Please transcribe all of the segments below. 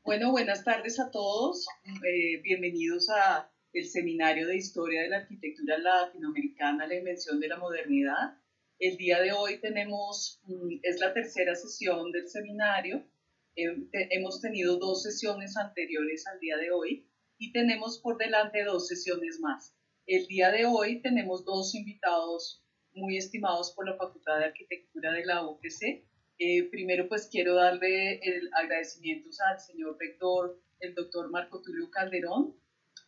Bueno, buenas tardes a todos. Bienvenidos a el Seminario de Historia de la Arquitectura Latinoamericana, la Invención de la Modernidad. El día de hoy es la tercera sesión del seminario. Hemos tenido dos sesiones anteriores al día de hoy y tenemos por delante dos sesiones más. El día de hoy tenemos dos invitados muy estimados por la Facultad de Arquitectura de la UPC. Primero, pues quiero darle el agradecimientos al señor rector, el doctor Marco Tulio Calderón,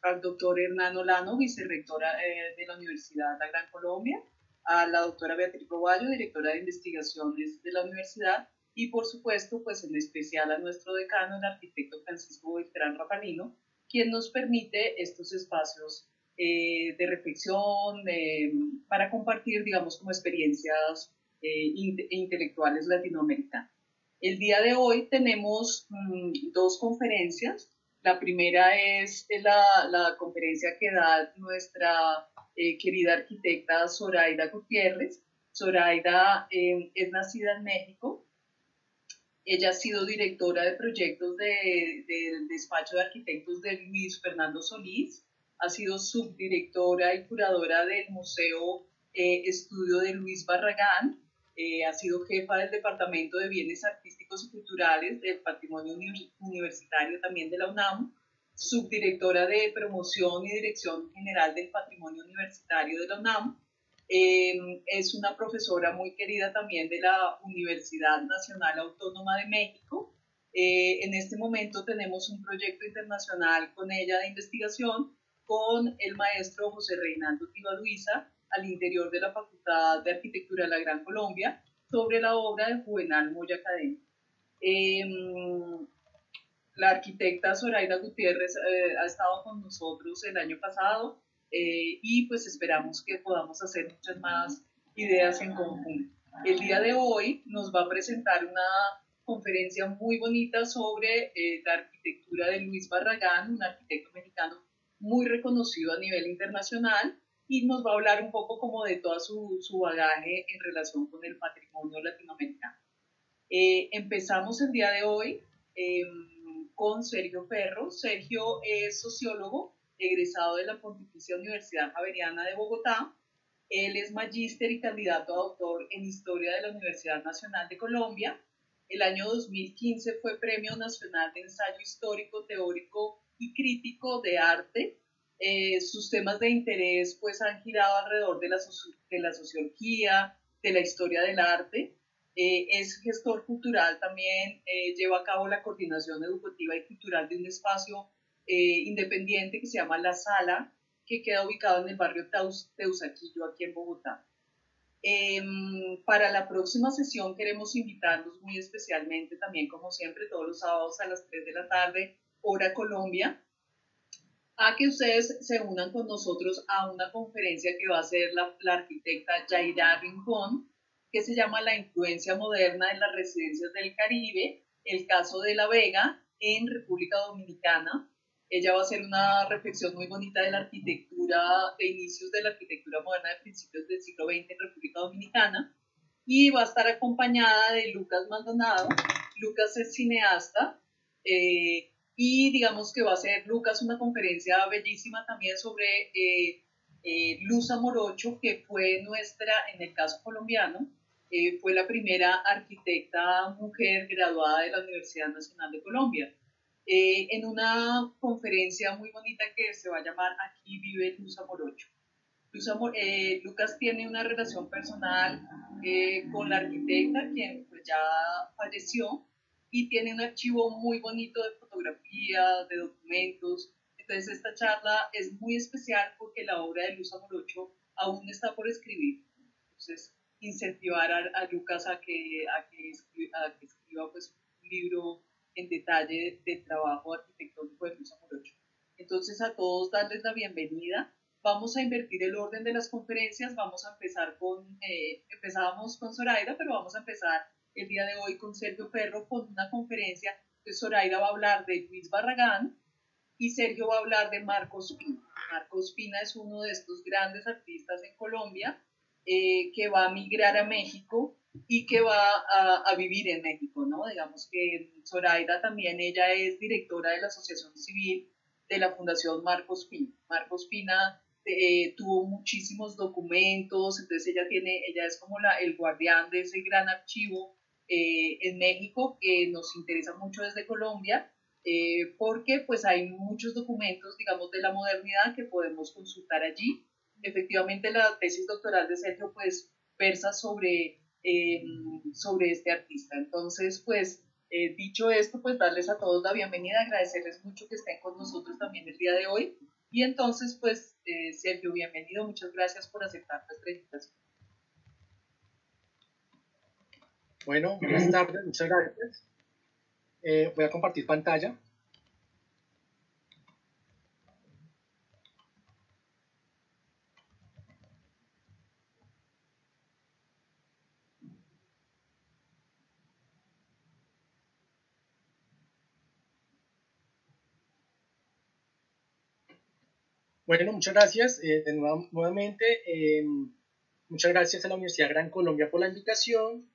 al doctor Hernán Olano, vicerrectora de la Universidad La Gran Colombia, a la doctora Beatriz Roballo, directora de investigaciones de la universidad, y por supuesto, pues en especial a nuestro decano, el arquitecto Francisco Beltrán Rapalino, quien nos permite estos espacios de reflexión, para compartir, digamos, como experiencias intelectuales latinoamericanas. El día de hoy tenemos dos conferencias. La primera es la conferencia que da nuestra querida arquitecta Zoraida Gutiérrez. Zoraida es nacida en México. Ella ha sido directora de proyectos del despacho de arquitectos de Luis Fernando Solís, ha sido subdirectora y curadora del Museo Estudio de Luis Barragán, ha sido jefa del Departamento de Bienes Artísticos y Culturales del Patrimonio Universitario también de la UNAM, subdirectora de Promoción y Dirección General del Patrimonio Universitario de la UNAM. Es una profesora muy querida también de la Universidad Nacional Autónoma de México. En este momento tenemos un proyecto internacional con ella de investigación con el maestro José Reinaldo Tibaluisa al interior de la Facultad de Arquitectura de la Gran Colombia sobre la obra de Juvenal Moya Cadena. La arquitecta Zoraida Gutiérrez ha estado con nosotros el año pasado y pues esperamos que podamos hacer muchas más ideas en conjunto. El día de hoy nos va a presentar una conferencia muy bonita sobre la arquitectura de Luis Barragán, un arquitecto mexicano muy reconocido a nivel internacional, y nos va a hablar un poco como de todo su bagaje en relación con el patrimonio latinoamericano. Empezamos el día de hoy con Sergio Ferro. Sergio es sociólogo, egresado de la Pontificia Universidad Javeriana de Bogotá. Él es magíster y candidato a doctor en Historia de la Universidad Nacional de Colombia. El año 2015 fue Premio Nacional de Ensayo Histórico, Teórico y Crítico de Arte. Sus temas de interés pues han girado alrededor de la sociología, de la historia del arte. Es gestor cultural también, lleva a cabo la coordinación educativa y cultural de un espacio independiente que se llama La Sala, que queda ubicado en el barrio Teusaquillo, aquí en Bogotá. Para la próxima sesión queremos invitarlos muy especialmente, también como siempre, todos los sábados a las 3 de la tarde, hora Colombia, a que ustedes se unan con nosotros a una conferencia que va a hacer la arquitecta Yaira Rincón, que se llama La influencia moderna en las residencias del Caribe, el caso de La Vega en República Dominicana. Ella va a hacer una reflexión muy bonita de la arquitectura, de inicios de la arquitectura moderna de principios del siglo XX en República Dominicana, y va a estar acompañada de Lucas Maldonado. Lucas es cineasta, y digamos que va a hacer Lucas una conferencia bellísima también sobre Luz Amorocho, que fue nuestra, en el caso colombiano, fue la primera arquitecta mujer graduada de la Universidad Nacional de Colombia. En una conferencia muy bonita que se va a llamar Aquí vive Luz Amorocho. Lucas tiene una relación personal con la arquitecta, quien pues ya falleció, y tiene un archivo muy bonito de fotografías, de documentos. Entonces esta charla es muy especial porque la obra de Luz Amorocho aún está por escribir. Entonces incentivar a Lucas a que escriba pues, un libro en detalle del trabajo arquitectónico de Luz Amorocho. Entonces a todos darles la bienvenida. Vamos a invertir el orden de las conferencias. Vamos a empezar empezábamos con Zoraida, pero vamos a empezar el día de hoy con Sergio Ferro con una conferencia que Zoraida va a hablar de Luis Barragán y Sergio va a hablar de Marcos Pina. Marcos Pina es uno de estos grandes artistas en Colombia que va a migrar a México y que va a vivir en México, ¿no? Digamos que Zoraida también, ella es directora de la Asociación Civil de la Fundación Marcos Pina. Marcos Pina tuvo muchísimos documentos, entonces ella es como el guardián de ese gran archivo en México que nos interesa mucho desde Colombia, porque pues hay muchos documentos, digamos, de la modernidad que podemos consultar allí. Efectivamente, la tesis doctoral de Sergio pues versa sobre este artista. Entonces, pues, dicho esto, pues darles a todos la bienvenida, agradecerles mucho que estén con nosotros también el día de hoy. Y entonces, pues, Sergio, bienvenido, muchas gracias por aceptar nuestra invitación. Bueno, buenas tardes, muchas gracias. Voy a compartir pantalla. Bueno, muchas gracias nuevamente. Muchas gracias a la Universidad Gran Colombia por la invitación.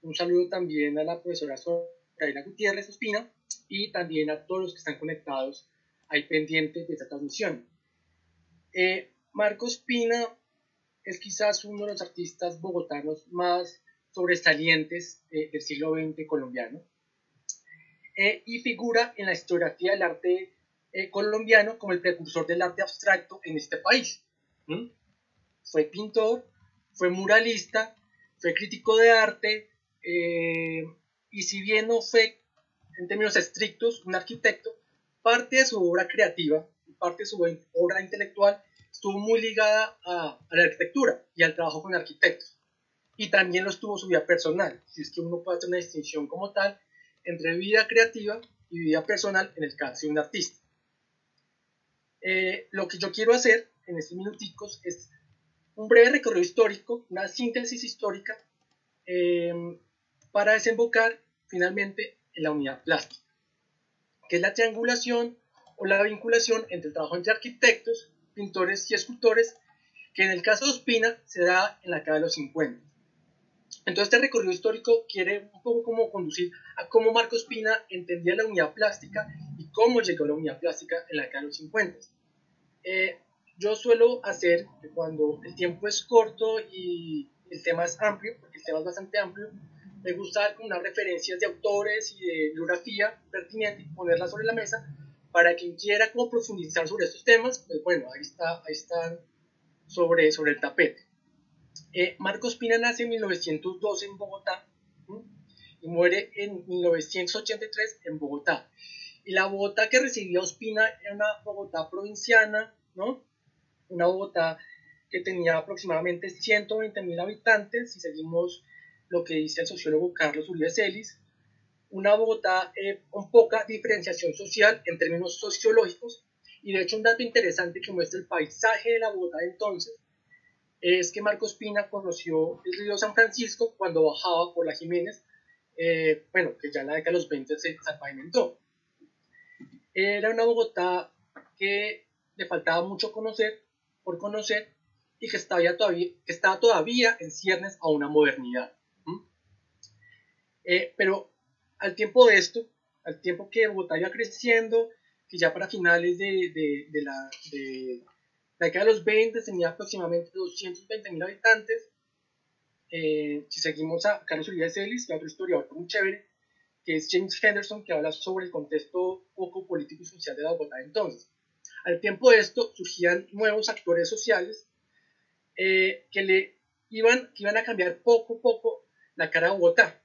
Un saludo también a la profesora Zoraida Gutiérrez Ospina y también a todos los que están conectados ahí pendientes de esta transmisión. Marcos Pina es quizás uno de los artistas bogotanos más sobresalientes del siglo XX colombiano y figura en la historiografía del arte colombiano como el precursor del arte abstracto en este país. Fue pintor, fue muralista, fue crítico de arte y si bien no fue en términos estrictos un arquitecto, parte de su obra creativa, parte de su obra intelectual estuvo muy ligada a la arquitectura y al trabajo con arquitectos. Y también lo estuvo su vida personal, si es que uno puede hacer una distinción como tal entre vida creativa y vida personal en el caso de un artista. Lo que yo quiero hacer en estos minuticos es un breve recorrido histórico, una síntesis histórica para desembocar finalmente en la unidad plástica, que es la triangulación o la vinculación entre el trabajo entre arquitectos, pintores y escultores, que en el caso de Ospina se da en la década de los 50. Entonces este recorrido histórico quiere un poco como conducir a cómo Marcos Pina entendía la unidad plástica y cómo llegó a la unidad plástica en la década de los 50. Yo suelo hacer que cuando el tiempo es corto y el tema es amplio, porque el tema es bastante amplio, me gusta dar como unas referencias de autores y de bibliografía pertinente y ponerlas sobre la mesa para quien quiera como profundizar sobre estos temas, pues bueno, ahí están sobre el tapete. Marcos Pina nace en 1912 en Bogotá y muere en 1983 en Bogotá. Y la Bogotá que recibía Ospina era una Bogotá provinciana, ¿no? Una Bogotá que tenía aproximadamente 120.000 habitantes, si seguimos lo que dice el sociólogo Carlos Uribe Celis, una Bogotá con poca diferenciación social en términos sociológicos, y de hecho un dato interesante que muestra el paisaje de la Bogotá de entonces es que Marcos Pina conoció el río San Francisco cuando bajaba por la Jiménez, bueno, que ya en la década de los 20 se pavimentó. Era una Bogotá que le faltaba mucho por conocer y que estaba todavía en ciernes a una modernidad. Pero al tiempo de esto, al tiempo que Bogotá iba creciendo, que ya para finales de la década de los 20 tenía aproximadamente 220.000 habitantes. Si seguimos a Carlos Uribe Celis, que es otro historiador muy chévere, que es James Henderson, que habla sobre el contexto poco político y social de la Bogotá entonces. Al tiempo de esto surgían nuevos actores sociales que iban a cambiar poco a poco la cara de Bogotá.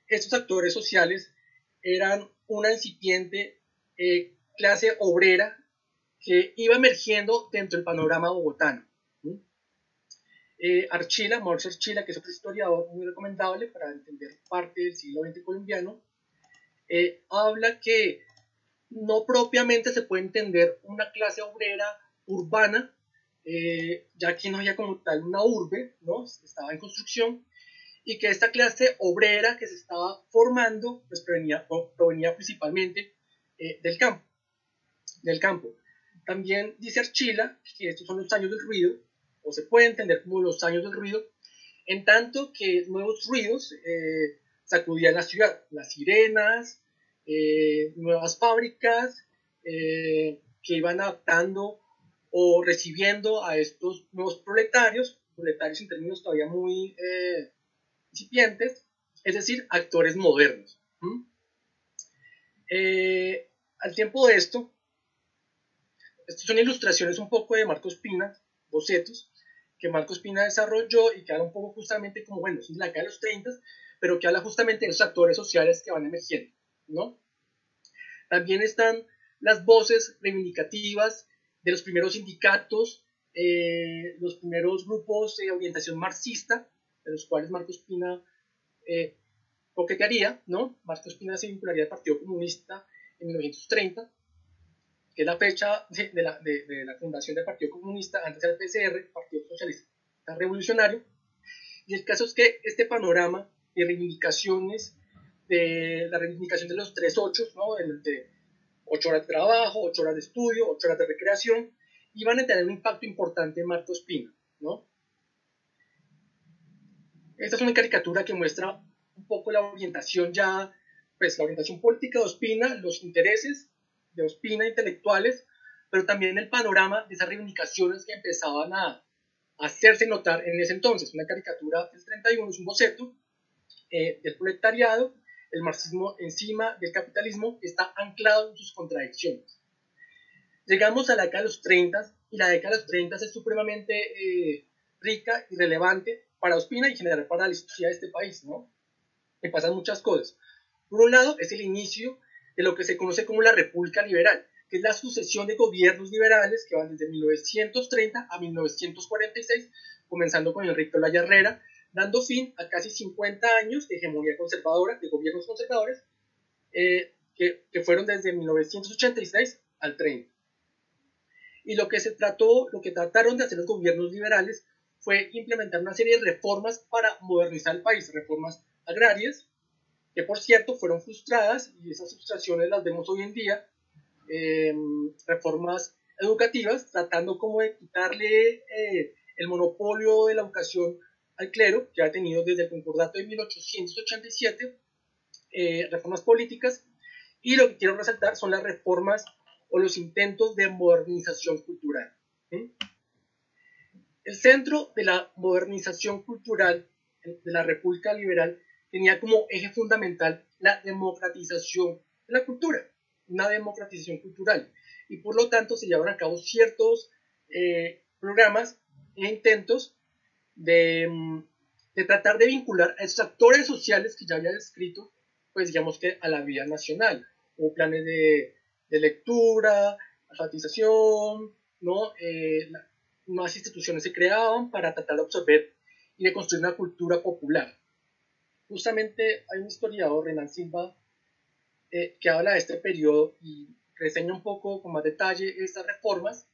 Estos actores sociales eran una incipiente clase obrera que iba emergiendo dentro del panorama bogotano. Archila, Mauricio Archila, que es otro historiador muy recomendable para entender parte del siglo XX colombiano, habla que no propiamente se puede entender una clase obrera urbana, ya que no había como tal una urbe, ¿no? Estaba en construcción, y que esta clase obrera que se estaba formando pues provenía principalmente del campo. También dice Archila que estos son los años del ruido, o se puede entender como los años del ruido, en tanto que nuevos ruidos sacudían la ciudad, las sirenas, nuevas fábricas que iban adaptando o recibiendo a estos nuevos proletarios en términos todavía muy incipientes, es decir, actores modernos. Al tiempo de esto, estas son ilustraciones un poco de Marcos Pina, bocetos, que Marcos Pina desarrolló y que habla un poco justamente como, bueno, es la década de los 30, pero que habla justamente de esos actores sociales que van emergiendo, ¿no? También están las voces reivindicativas de los primeros sindicatos, los primeros grupos de orientación marxista, de los cuales Marcos Pina coquetearía, ¿no? Marcos Pina se vincularía al Partido Comunista en 1930, que es la fecha de la fundación del Partido Comunista, antes del PCR, Partido Socialista Revolucionario. Y el caso es que este panorama de reivindicaciones, de la reivindicación de los 3/8, ¿no? De 8 horas de trabajo, 8 horas de estudio, 8 horas de recreación, iban a tener un impacto importante en Marcos Pina, ¿no? Esta es una caricatura que muestra un poco la orientación ya, pues la orientación política de Ospina, los intereses de Ospina intelectuales, pero también el panorama de esas reivindicaciones que empezaban a hacerse notar en ese entonces. Una caricatura del 31 es un boceto del proletariado, el marxismo encima del capitalismo está anclado en sus contradicciones. Llegamos a la década de los 30 y la década de los 30 es supremamente rica y relevante para Ospina y en general para la historia de este país, ¿no? Que pasan muchas cosas. Por un lado, es el inicio de lo que se conoce como la República Liberal, que es la sucesión de gobiernos liberales que van desde 1930 a 1946, comenzando con Enrique Olaya Herrera, dando fin a casi 50 años de hegemonía conservadora, de gobiernos conservadores, que fueron desde 1986 al 30. Y lo que trataron de hacer los gobiernos liberales fue implementar una serie de reformas para modernizar el país, reformas agrarias, que por cierto fueron frustradas, y esas frustraciones las vemos hoy en día, reformas educativas, tratando como de quitarle el monopolio de la educación al clero, que ha tenido desde el concordato de 1887, reformas políticas, y lo que quiero resaltar son las reformas o los intentos de modernización cultural. ¿Sí? El centro de la modernización cultural de la República Liberal tenía como eje fundamental la democratización de la cultura, una democratización cultural, y por lo tanto se llevaron a cabo ciertos programas e intentos de tratar de vincular a esos actores sociales que ya había descrito, pues digamos que a la vida nacional. Hubo planes de lectura, alfabetización, ¿no? Más instituciones se creaban para tratar de absorber y de construir una cultura popular. Justamente hay un historiador, Renan Silva, que habla de este periodo y reseña un poco con más detalle estas reformas,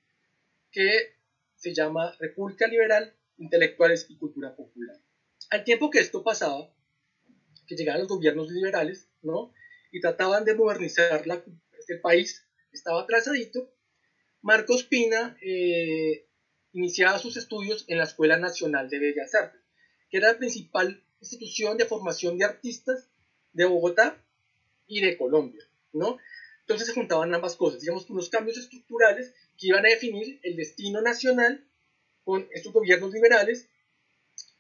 que se llama República Liberal, Intelectuales y Cultura Popular. Al tiempo que esto pasaba, que llegaban los gobiernos liberales, ¿no? Y trataban de modernizar el país, estaba atrasadito, Marcos Pina iniciaba sus estudios en la Escuela Nacional de Bellas Artes, que era la principal institución de formación de artistas de Bogotá y de Colombia, ¿no? Entonces se juntaban ambas cosas, digamos, unos cambios estructurales que iban a definir el destino nacional con estos gobiernos liberales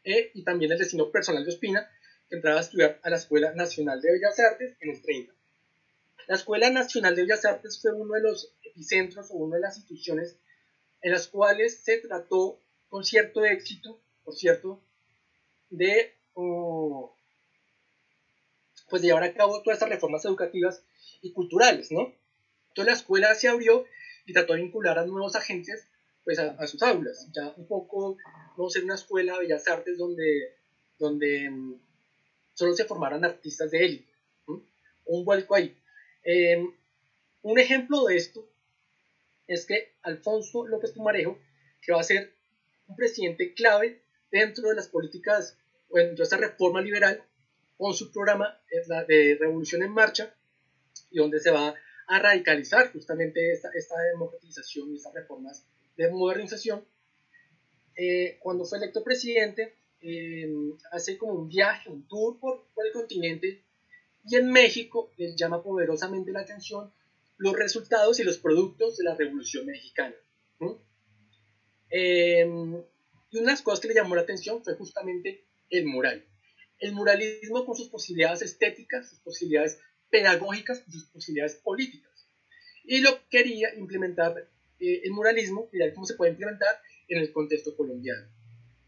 y también el destino personal de Ospina, que entraba a estudiar a la Escuela Nacional de Bellas Artes en el 30. La Escuela Nacional de Bellas Artes fue uno de los epicentros o una de las instituciones en las cuales se trató con cierto éxito, por cierto, de pues de llevar a cabo todas estas reformas educativas y culturales, ¿no? Entonces la escuela se abrió y trató de vincular a nuevos agentes pues a sus aulas, ya un poco no ser una escuela de bellas artes donde solo se formaran artistas de élite, un vuelco ahí. Un ejemplo de esto es que Alfonso López Pumarejo, que va a ser un presidente clave dentro de las políticas, o dentro de esta reforma liberal, con su programa de Revolución en Marcha, y donde se va a radicalizar justamente esta democratización y estas reformas de modernización. Cuando fue electo presidente, hace como un viaje, un tour por el continente, y en México les llama poderosamente la atención los resultados y los productos de la Revolución Mexicana. ¿No? Y una de las cosas que le llamó la atención fue justamente el mural. El muralismo con sus posibilidades estéticas, sus posibilidades pedagógicas y sus posibilidades políticas. Y lo quería implementar el muralismo, y cómo se puede implementar en el contexto colombiano.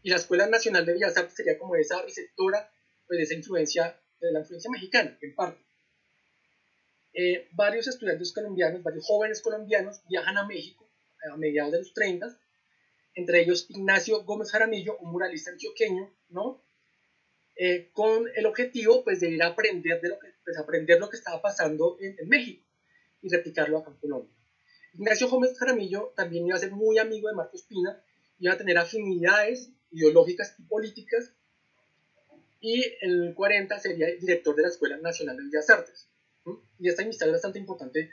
Y la Escuela Nacional de Bellas Artes sería como esa receptora pues, de esa influencia, de la influencia mexicana, en parte. Varios estudiantes colombianos, varios jóvenes colombianos viajan a México a mediados de los 30, entre ellos Ignacio Gómez Jaramillo, un muralista antioqueño, ¿no? Con el objetivo pues, de ir a aprender, aprender lo que estaba pasando en México y replicarlo acá en Colombia. Ignacio Gómez Jaramillo también iba a ser muy amigo de Marcos Pina, iba a tener afinidades ideológicas y políticas, y en el 40 sería director de la Escuela Nacional de Bellas Artes. Y esta amistad es bastante importante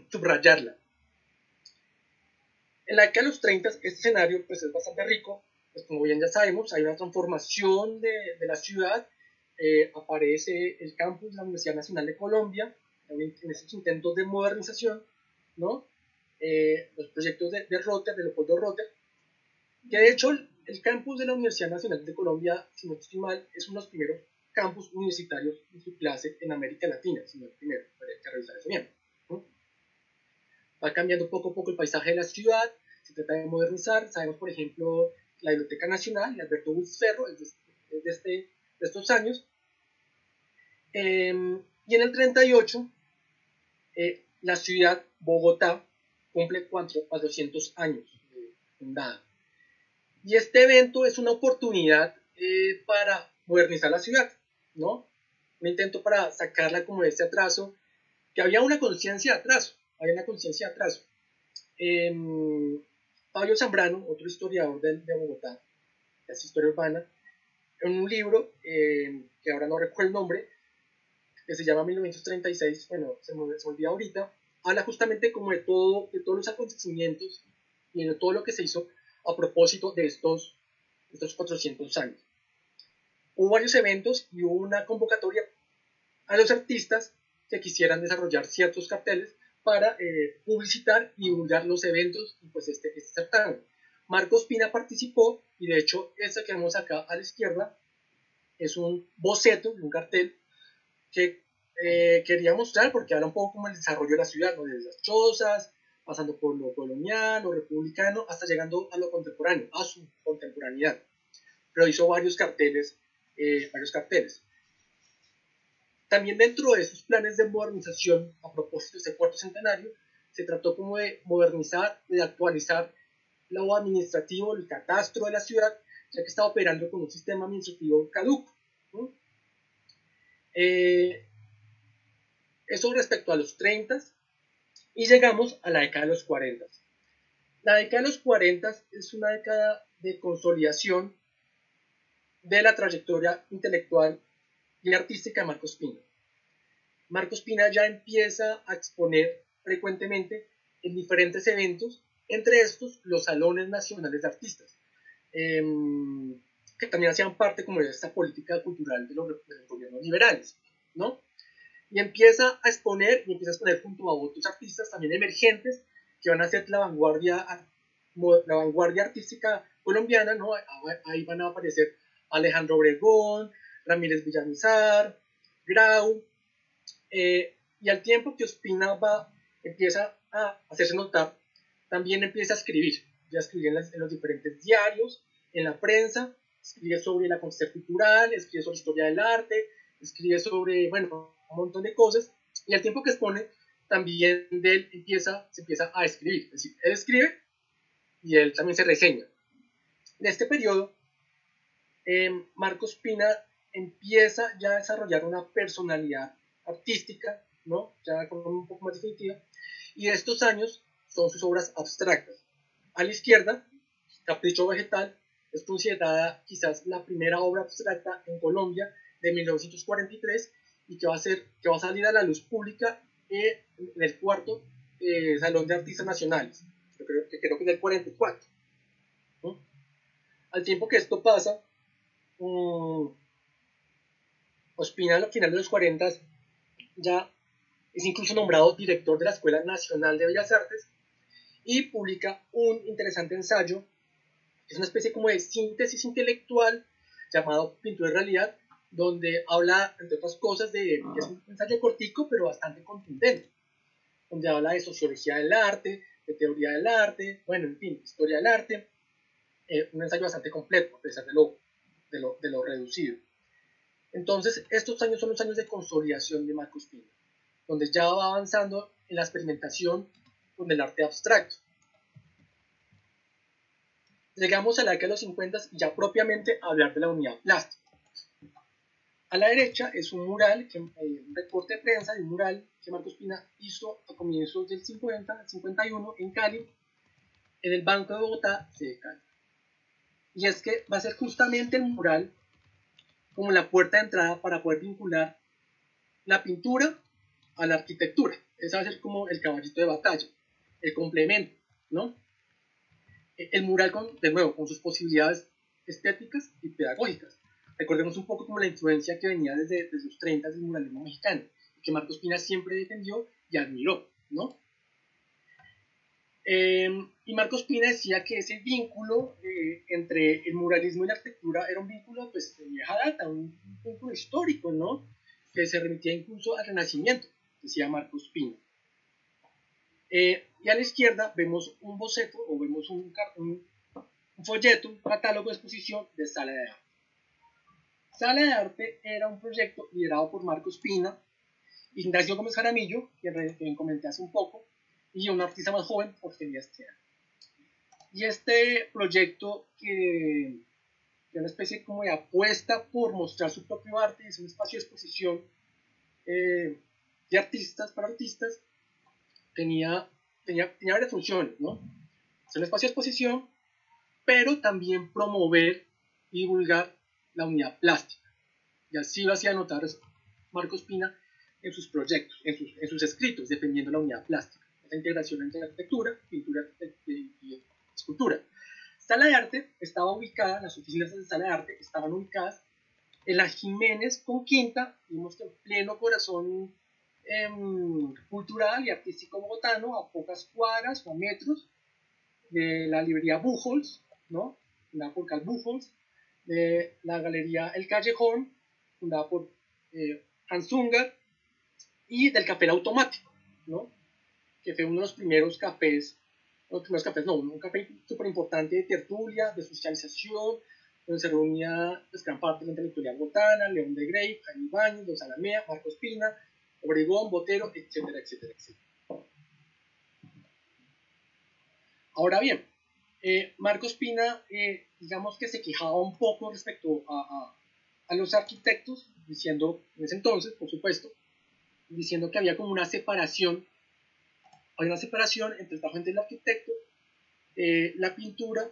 subrayarla. En la década de los 30 este escenario pues, es bastante rico, pues, como bien ya sabemos, hay una transformación de la ciudad, aparece el campus de la Universidad Nacional de Colombia, en esos intentos de modernización, ¿no? Los proyectos de Rother, de Leopoldo Rother, que de hecho el campus de la Universidad Nacional de Colombia, si no estoy mal, es uno de los primeros campus universitarios de su clase en América Latina, si no el primero, habría que revisar eso bien. ¿No? Va cambiando poco a poco el paisaje de la ciudad, se trata de modernizar, sabemos por ejemplo la Biblioteca Nacional, y Alberto Guzferro, es de estos años, y en el 38 la ciudad, Bogotá, cumple 400 años fundada. Y este evento es una oportunidad para modernizar la ciudad, ¿no? Un intento para sacarla como de este atraso, que había una conciencia de atraso, Fabio Zambrano, otro historiador de Bogotá, de esa historia urbana, en un libro, que ahora no recuerdo el nombre, que se llama 1936, bueno, se me olvida ahorita, habla justamente como de todos los acontecimientos y de todo lo que se hizo a propósito de estos 400 años. Hubo varios eventos y hubo una convocatoria a los artistas que quisieran desarrollar ciertos carteles para publicitar y divulgar los eventos y pues este certamen. Marcos Pina participó, y de hecho este que vemos acá a la izquierda es un boceto de un cartel que quería mostrar, porque habla un poco como el desarrollo de la ciudad, ¿no? Desde las chozas, pasando por lo colonial, lo republicano, hasta llegando a lo contemporáneo, a su contemporaneidad. Pero hizo varios carteles. También dentro de esos planes de modernización, a propósito de este cuarto centenario, se trató como de modernizar, de actualizar lo administrativo, el catastro de la ciudad, ya que estaba operando con un sistema administrativo caduco, ¿no? Eso respecto a los 30, y llegamos a la década de los 40. La década de los 40 es una década de consolidación de la trayectoria intelectual y artística de Marcos Pina. Marcos Pina ya empieza a exponer frecuentemente en diferentes eventos, entre estos los salones nacionales de artistas, que también hacían parte como de esta política cultural de los gobiernos liberales, ¿no? Y empieza a exponer junto a otros artistas también emergentes que van a ser la vanguardia artística colombiana, ¿no? Ahí van a aparecer Alejandro Obregón, Ramírez Villamizar, Grau, y al tiempo que Ospina empieza a hacerse notar, también empieza a escribir en los diferentes diarios, en la prensa, escribe sobre la conquista cultural, escribe sobre historia del arte, escribe sobre, bueno, un montón de cosas, y al tiempo que expone, también de él se empieza a escribir, es decir, él escribe y él también se reseña. En este periodo, Marcos Pina empieza ya a desarrollar una personalidad artística, ¿no? Ya como un poco más definitiva, y estos años son sus obras abstractas. A la izquierda, Capricho Vegetal es considerada quizás la primera obra abstracta en Colombia de 1943, y que va a salir a la luz pública en el cuarto Salón de Artistas Nacionales, creo que es del 44. ¿No? Al tiempo que esto pasa, Ospina al final de los 40 ya es incluso nombrado director de la Escuela Nacional de Bellas Artes y publica un interesante ensayo, es una especie como de síntesis intelectual llamado Pintura de Realidad, donde habla, entre otras cosas, que es un ensayo cortico pero bastante contundente, donde habla de sociología del arte, de teoría del arte, bueno, en fin, historia del arte, un ensayo bastante completo, a pesar de lo reducido. Entonces, estos años son los años de consolidación de Marco Ospina, donde ya va avanzando en la experimentación con el arte abstracto. Llegamos a la década de los 50 y ya propiamente a hablar de la unidad plástica. A la derecha es un mural, un recorte de prensa de un mural que Marco Ospina hizo a comienzos del 50, 51 en Cali, en el Banco de Bogotá, sede Cali. Y es que va a ser justamente el mural como la puerta de entrada para poder vincular la pintura a la arquitectura. Ese va a ser como el caballito de batalla, el complemento, ¿no? El mural, de nuevo, con sus posibilidades estéticas y pedagógicas. Recordemos un poco como la influencia que venía desde los 30 del muralismo mexicano, que Marco Ospina siempre defendió y admiró, ¿no? Y Marco Ospina decía que ese vínculo entre el muralismo y la arquitectura era un vínculo pues, de vieja data, un vínculo histórico, ¿no? Que se remitía incluso al Renacimiento, decía Marco Ospina. Y a la izquierda vemos un boceto o vemos un folleto, un catálogo de exposición de Sala de Arte. Sala de Arte era un proyecto liderado por Marco Ospina, Ignacio Gómez Jaramillo, quien comenté hace un poco, y un artista más joven, Ofelia Estrella. Y este proyecto, que es una especie como de apuesta por mostrar su propio arte, es un espacio de exposición de artistas para artistas, tenía varias funciones, ¿no? Es un espacio de exposición, pero también promover y divulgar la unidad plástica. Y así lo hacía notar Marco Ospina en sus proyectos, en sus escritos, defendiendo la unidad plástica, la integración entre arquitectura, pintura y escultura. Sala de Arte estaba ubicada, las oficinas de Sala de Arte estaban ubicadas en la Jiménez con Quinta, vimos que en pleno corazón cultural y artístico bogotano, a pocas cuadras o metros de la librería Buchholz, ¿no? Fundada por Carl Buchholz, de la galería El Callejón, fundada por Hans Unger, y del Café Automático, ¿no? Que fue uno de los primeros cafés, un café súper importante de tertulia, de socialización, donde se reunía pues, gran parte de la intelectualidad bogotana, León de Grey, Jaime Ibáñez, Don Salamea, Marco Ospina, Obregón, Botero, etcétera, etcétera, etcétera. Ahora bien, Marco Ospina, digamos que se quejaba un poco respecto a los arquitectos, diciendo, en ese entonces, por supuesto, diciendo que había como una separación, entre el trabajo del arquitecto, la pintura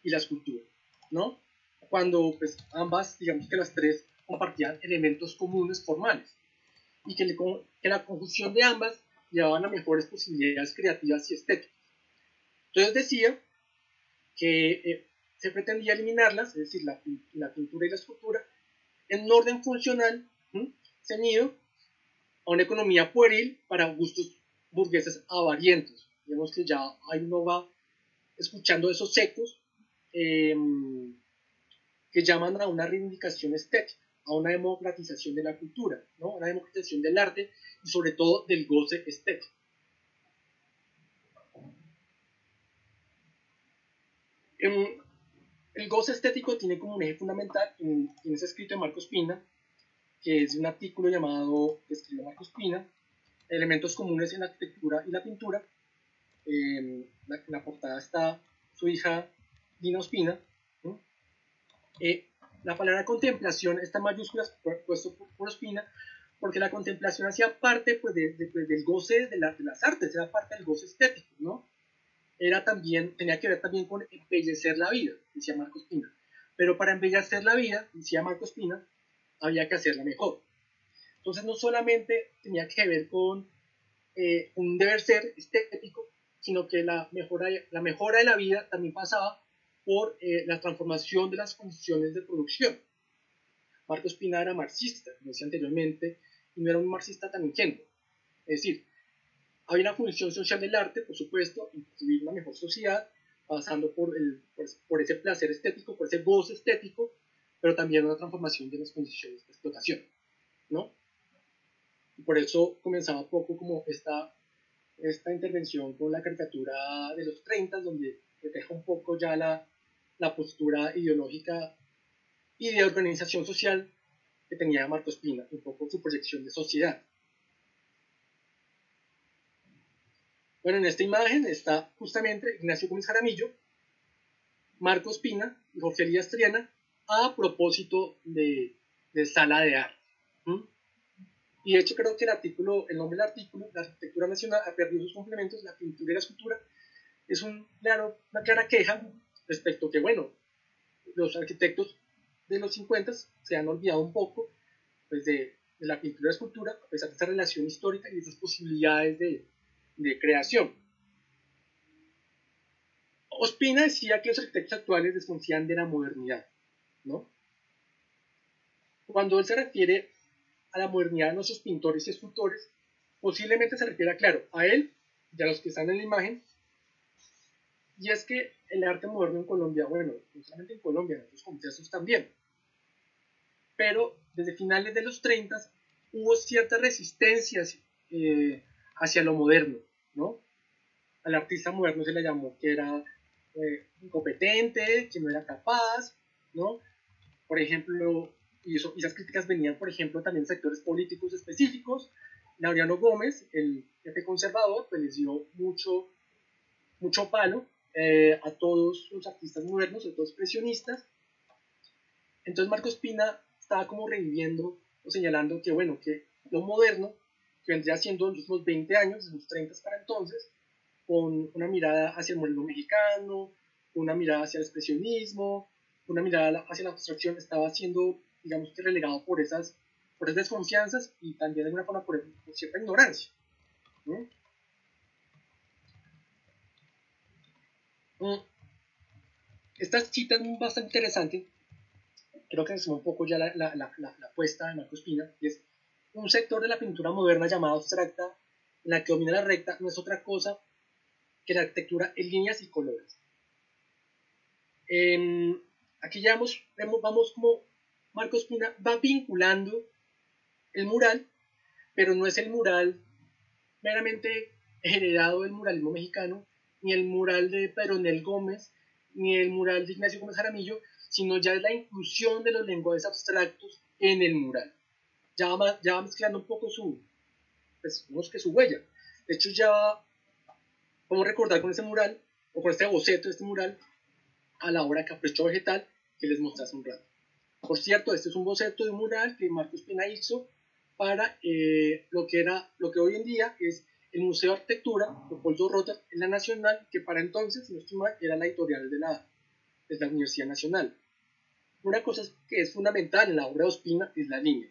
y la escultura, ¿no? Cuando pues, ambas, digamos que las tres, compartían elementos comunes formales, y que la conjunción de ambas llevaban a mejores posibilidades creativas y estéticas. Entonces decía que se pretendía eliminarlas, es decir, la pintura y la escultura, en un orden funcional, ceñido a una economía pueril para gustos burgueses avarientos. Vemos que ya ahí uno va escuchando esos ecos que llaman a una reivindicación estética, a una democratización de la cultura, ¿no? Una democratización del arte y sobre todo del goce estético. El goce estético tiene como un eje fundamental en ese escrito de Marco Ospina, que es un artículo llamado, que escribió Marco Ospina, Elementos comunes en la arquitectura y la pintura. En la portada está su hija Dina Ospina. La palabra contemplación está en mayúsculas puesto por Ospina, porque la contemplación hacía parte pues, del goce de las artes, era parte del goce estético, ¿no? Tenía que ver también con embellecer la vida, decía Marco Ospina. Pero para embellecer la vida, decía Marco Ospina, había que hacerla mejor. Entonces no solamente tenía que ver con un deber ser estético, sino que la mejora de la vida también pasaba por la transformación de las condiciones de producción, Marcos Pina era marxista, como decía anteriormente, y no era un marxista tan ingenuo. Es decir, había una función social del arte, por supuesto, en construir una mejor sociedad, pasando por ese placer estético, por ese goce estético, pero también una transformación de las condiciones de explotación, ¿no? Y por eso comenzaba poco como esta intervención con la caricatura de los 30, donde refleja un poco ya la postura ideológica y de organización social que tenía Marcos Pina, un poco su proyección de sociedad. Bueno, en esta imagen está justamente Ignacio Gómez Jaramillo, Marcos Pina y Jorge Elías Triana a propósito de sala de arte. ¿Mm? Y de hecho creo que el nombre del artículo, la arquitectura nacional ha perdido sus complementos, la pintura y la escultura, es una clara queja respecto a que, bueno, los arquitectos de los 50 se han olvidado un poco pues, de la pintura y la escultura, a pesar de esta relación histórica y de esas posibilidades de creación. Ospina decía que los arquitectos actuales desconfían de la modernidad, ¿no? Cuando él se refiere a la modernidad de nuestros pintores y escultores, posiblemente se refiere, claro, a él y a los que están en la imagen, y es que el arte moderno en Colombia, bueno, no solamente en Colombia, en otros contextos también, pero desde finales de los 30 hubo ciertas resistencias hacia lo moderno, ¿no? Al artista moderno se le llamó que era incompetente, que no era capaz, ¿no? Por ejemplo, y esas críticas venían, por ejemplo, también de sectores políticos específicos. Laureano Gómez, el jefe conservador, pues les dio mucho palo a todos los artistas modernos, a todos los expresionistas. Entonces Marcos Pina estaba como reviviendo o señalando que, bueno, que lo moderno, que vendría siendo los últimos 20 años, de los 30 para entonces, con una mirada hacia el moderno mexicano, una mirada hacia el expresionismo, una mirada hacia la abstracción, estaba siendo, digamos que relegado por esas desconfianzas y también de alguna forma por cierta ignorancia, ¿no? Esta cita es bastante interesante, creo que suma un poco ya la apuesta de Marcos Pina, y es un sector de la pintura moderna llamado abstracta, en la que domina la recta, no es otra cosa que la arquitectura en líneas y colores. Aquí ya vamos como Marcos Pina va vinculando el mural, pero no es el mural meramente heredado del muralismo mexicano, ni el mural de Peronel Gómez, ni el mural de Ignacio Gómez Jaramillo, sino ya es la inclusión de los lenguajes abstractos en el mural. Ya va mezclando un poco su huella. De hecho, ya podemos recordar con ese mural, o con este boceto de este mural, a la obra Capricho Vegetal que les mostré hace un rato. Por cierto, este es un boceto de un mural que Marcos Pina hizo para lo que hoy en día es el Museo de Arquitectura Leopoldo Rotter en la Nacional, que para entonces, si no estoy mal, era la editorial de la Universidad Nacional. Una cosa que es fundamental en la obra de Ospina es la línea.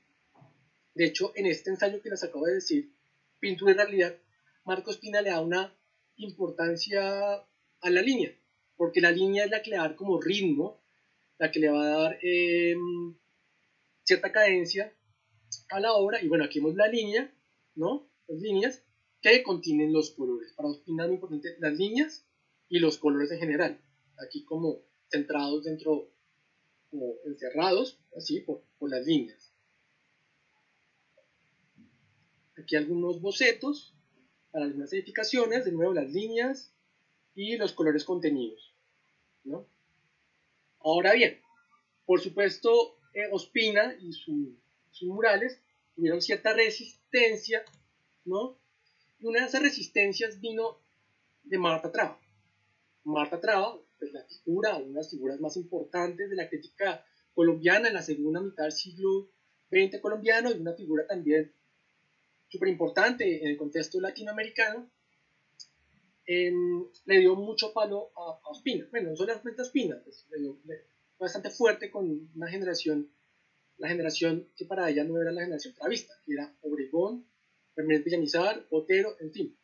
De hecho, en este ensayo que les acabo de decir, Pintura y Realidad, Marcos Pina le da una importancia a la línea, porque la línea es la que le va a dar como ritmo, la que le va a dar cierta cadencia a la obra. Y bueno, aquí vemos la línea, ¿no? Las líneas que contienen los colores. Para Ospina es muy importante las líneas y los colores en general. Aquí como centrados dentro, como encerrados, así, por las líneas. Aquí algunos bocetos para algunas edificaciones, de nuevo las líneas y los colores contenidos, ¿no? Ahora bien, por supuesto, Ospina y sus murales tuvieron cierta resistencia, ¿no? Y una de esas resistencias vino de Marta Traba. Marta Traba, pues una de las figuras más importantes de la crítica colombiana en la segunda mitad del siglo XX colombiano, y una figura también súper importante en el contexto latinoamericano, le dio mucho palo a Ospina. Bueno, no solamente a Ospina, pues, fue bastante fuerte con una generación, la generación que para ella no era la generación travista, que era Obregón, Fernández Villamizar, Otero, en fin.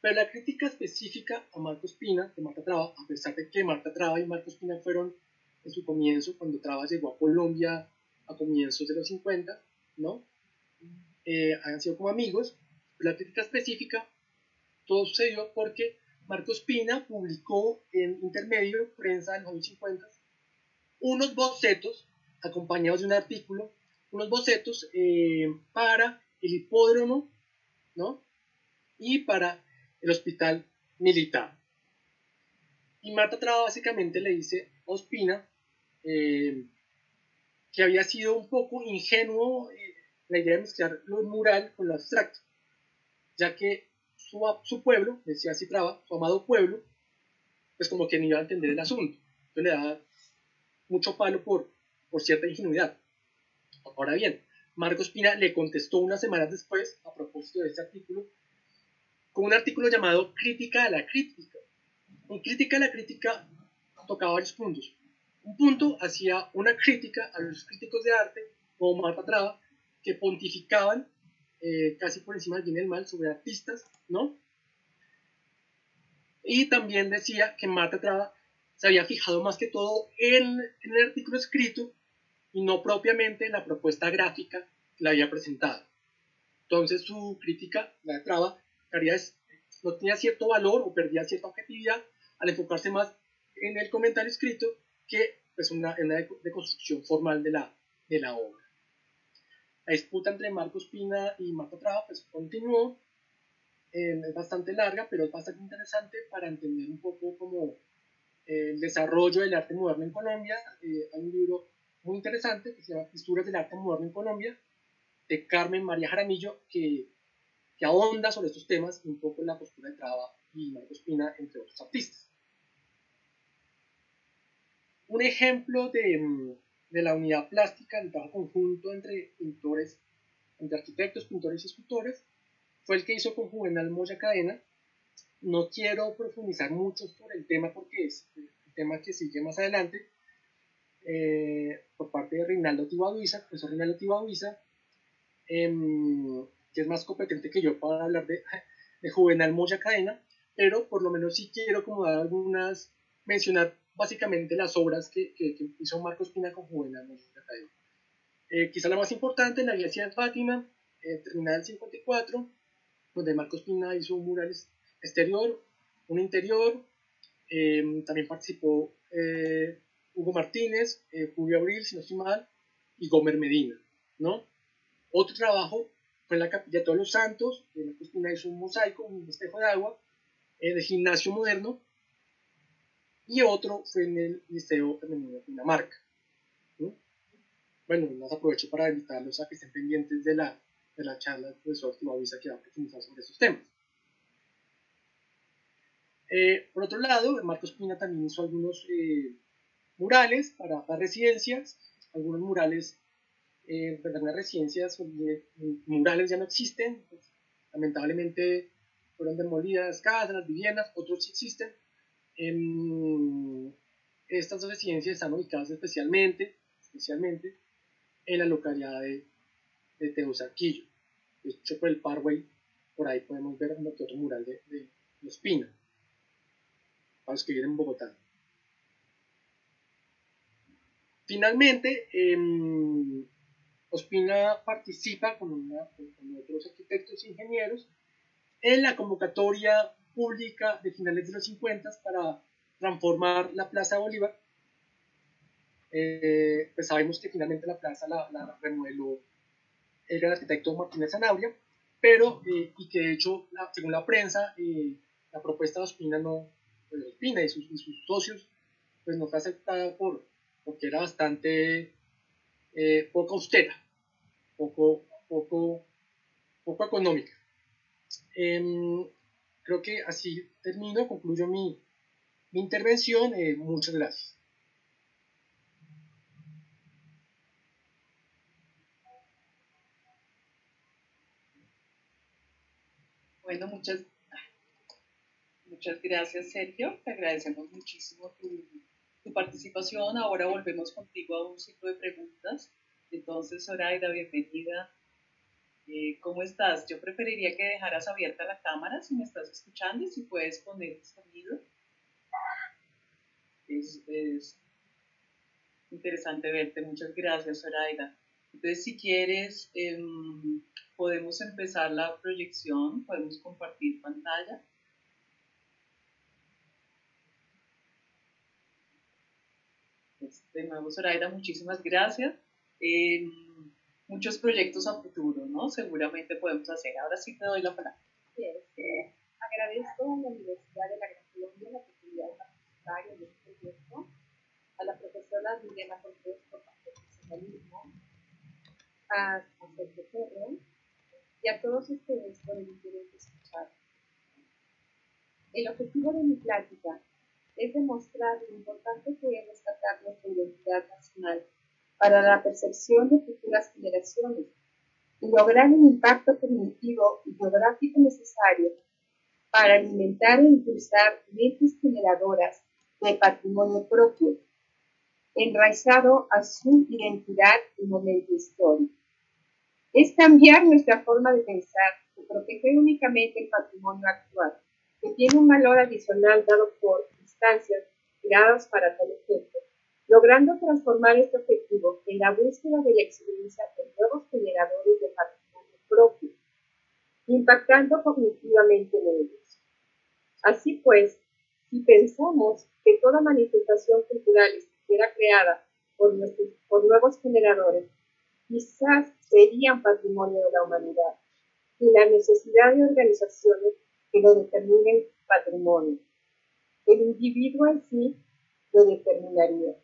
Pero la crítica específica a Marcos Pina, de Marta Traba, a pesar de que Marta Traba y Marcos Pina fueron en su comienzo, cuando Traba llegó a Colombia a comienzos de los 50, ¿no? Han sido como amigos. La crítica específica, todo sucedió porque Marcos Pina publicó en Intermedio, prensa de los años 50, unos bocetos, acompañados de un artículo, unos bocetos para el hipódromo, ¿no? Y para el hospital militar. Y Marta Traba básicamente le dice a Ospina que había sido un poco ingenuo la idea de mezclar lo mural con lo abstracto, ya que su pueblo, decía así Traba, su amado pueblo, pues como que no iba a entender el asunto. Entonces le daba mucho palo por cierta ingenuidad. Ahora bien, Marcos Pina le contestó unas semanas después, a propósito de este artículo, con un artículo llamado Crítica a la Crítica. En Crítica a la Crítica tocaba varios puntos. Un punto hacía una crítica a los críticos de arte, como Marta Traba, que pontificaban casi por encima del bien y del mal sobre artistas, ¿no? Y también decía que Marta Traba se había fijado más que todo en el artículo escrito y no propiamente en la propuesta gráfica que la había presentado. Entonces su crítica, la de Traba, no tenía cierto valor o perdía cierta objetividad al enfocarse más en el comentario escrito que pues, en una deconstrucción formal de la obra. La disputa entre Marcos Pina y Marta Traba pues, continuó, es bastante larga, pero es bastante interesante para entender un poco como el desarrollo del arte moderno en Colombia. Hay un libro muy interesante que se llama Historias del arte moderno en Colombia, de Carmen María Jaramillo, que ahonda sobre estos temas un poco en la postura de Traba y Marcos Pina, entre otros artistas. Un ejemplo de la unidad plástica, del trabajo conjunto entre pintores, entre arquitectos, pintores y escultores, fue el que hizo con Juvenal Moya Cadena. No quiero profundizar mucho sobre el tema porque es el tema que sigue más adelante, por parte de Reinaldo Tibaduiza, profesor Reinaldo Tibaduiza, que es más competente que yo para hablar de Juvenal Moya Cadena, pero por lo menos sí quiero como dar mencionar básicamente las obras que hizo Marcos Pina con Juvenal Moya Cadena. Quizá la más importante, la Iglesia de Fátima, terminada en el 54, donde Marcos Pina hizo un mural exterior, un interior. También participó Hugo Martínez, Julio Abril, si no estoy mal, y Gomer Medina, ¿no? Otro trabajo fue en la Capilla de Todos los Santos, Marcos Pina hizo un mosaico, un espejo de agua, de gimnasio moderno, y otro fue en el Liceo Femenino de Dinamarca, ¿no? Bueno, los aprovecho para invitarlos a que estén pendientes de la charla del profesor Tibaduiza que va a profundizar sobre esos temas. Por otro lado, Marcos Pina también hizo algunos murales para residencias, algunos murales de algunas residencias donde murales ya no existen, pues, lamentablemente fueron demolidas casas, viviendas, otros sí existen. Estas residencias están ubicadas especialmente en la localidad de Teusaquillo. De hecho, por el Parkway, por ahí podemos ver otro mural de los Pina, para los que viven en Bogotá. Finalmente, Ospina participa con otros arquitectos e ingenieros en la convocatoria pública de finales de los 50 para transformar la Plaza Bolívar. Pues sabemos que finalmente la plaza la remodeló el gran arquitecto Martínez Zanabria, pero, y que de hecho, según la prensa, la propuesta de Ospina, pues Ospina y sus socios, pues no fue aceptada porque era bastante poco austera, poco económica. Creo que así concluyo mi intervención. Muchas gracias. Bueno, muchas gracias, Sergio. Te agradecemos muchísimo tu participación. Ahora volvemos contigo a un ciclo de preguntas. Entonces, Zoraida, bienvenida. ¿Cómo estás? Yo preferiría que dejaras abierta la cámara si me estás escuchando y si puedes poner el sonido. Interesante verte, muchas gracias, Zoraida. Entonces, si quieres, podemos empezar la proyección, podemos compartir pantalla. Pues, de nuevo, Zoraida, muchísimas gracias. Muchos proyectos a futuro, ¿no? Seguramente podemos hacer. Ahora sí te doy la palabra. Bien, agradezco a la Universidad de la Gran Colombia la oportunidad de participar en este proyecto, a la profesora Liliana Cortés por su profesionalismo, a Sergio Ferro y a todos ustedes por el interés de escuchar. El objetivo de mi plática es demostrar lo importante que es rescatar nuestra identidad nacional para la percepción de futuras generaciones y lograr el impacto cognitivo y geográfico necesario para alimentar e impulsar mentes generadoras de patrimonio propio, enraizado a su identidad y momento histórico. Es cambiar nuestra forma de pensar y proteger únicamente el patrimonio actual, que tiene un valor adicional dado por instancias creadas para tal efecto, logrando transformar este objetivo en la búsqueda de la excelencia de nuevos generadores de patrimonio propio, impactando cognitivamente en ellos. Así pues, si pensamos que toda manifestación cultural estuviera creada por nuevos generadores, quizás serían patrimonio de la humanidad, y la necesidad de organizaciones que lo determinen patrimonio. El individuo en sí lo determinaría.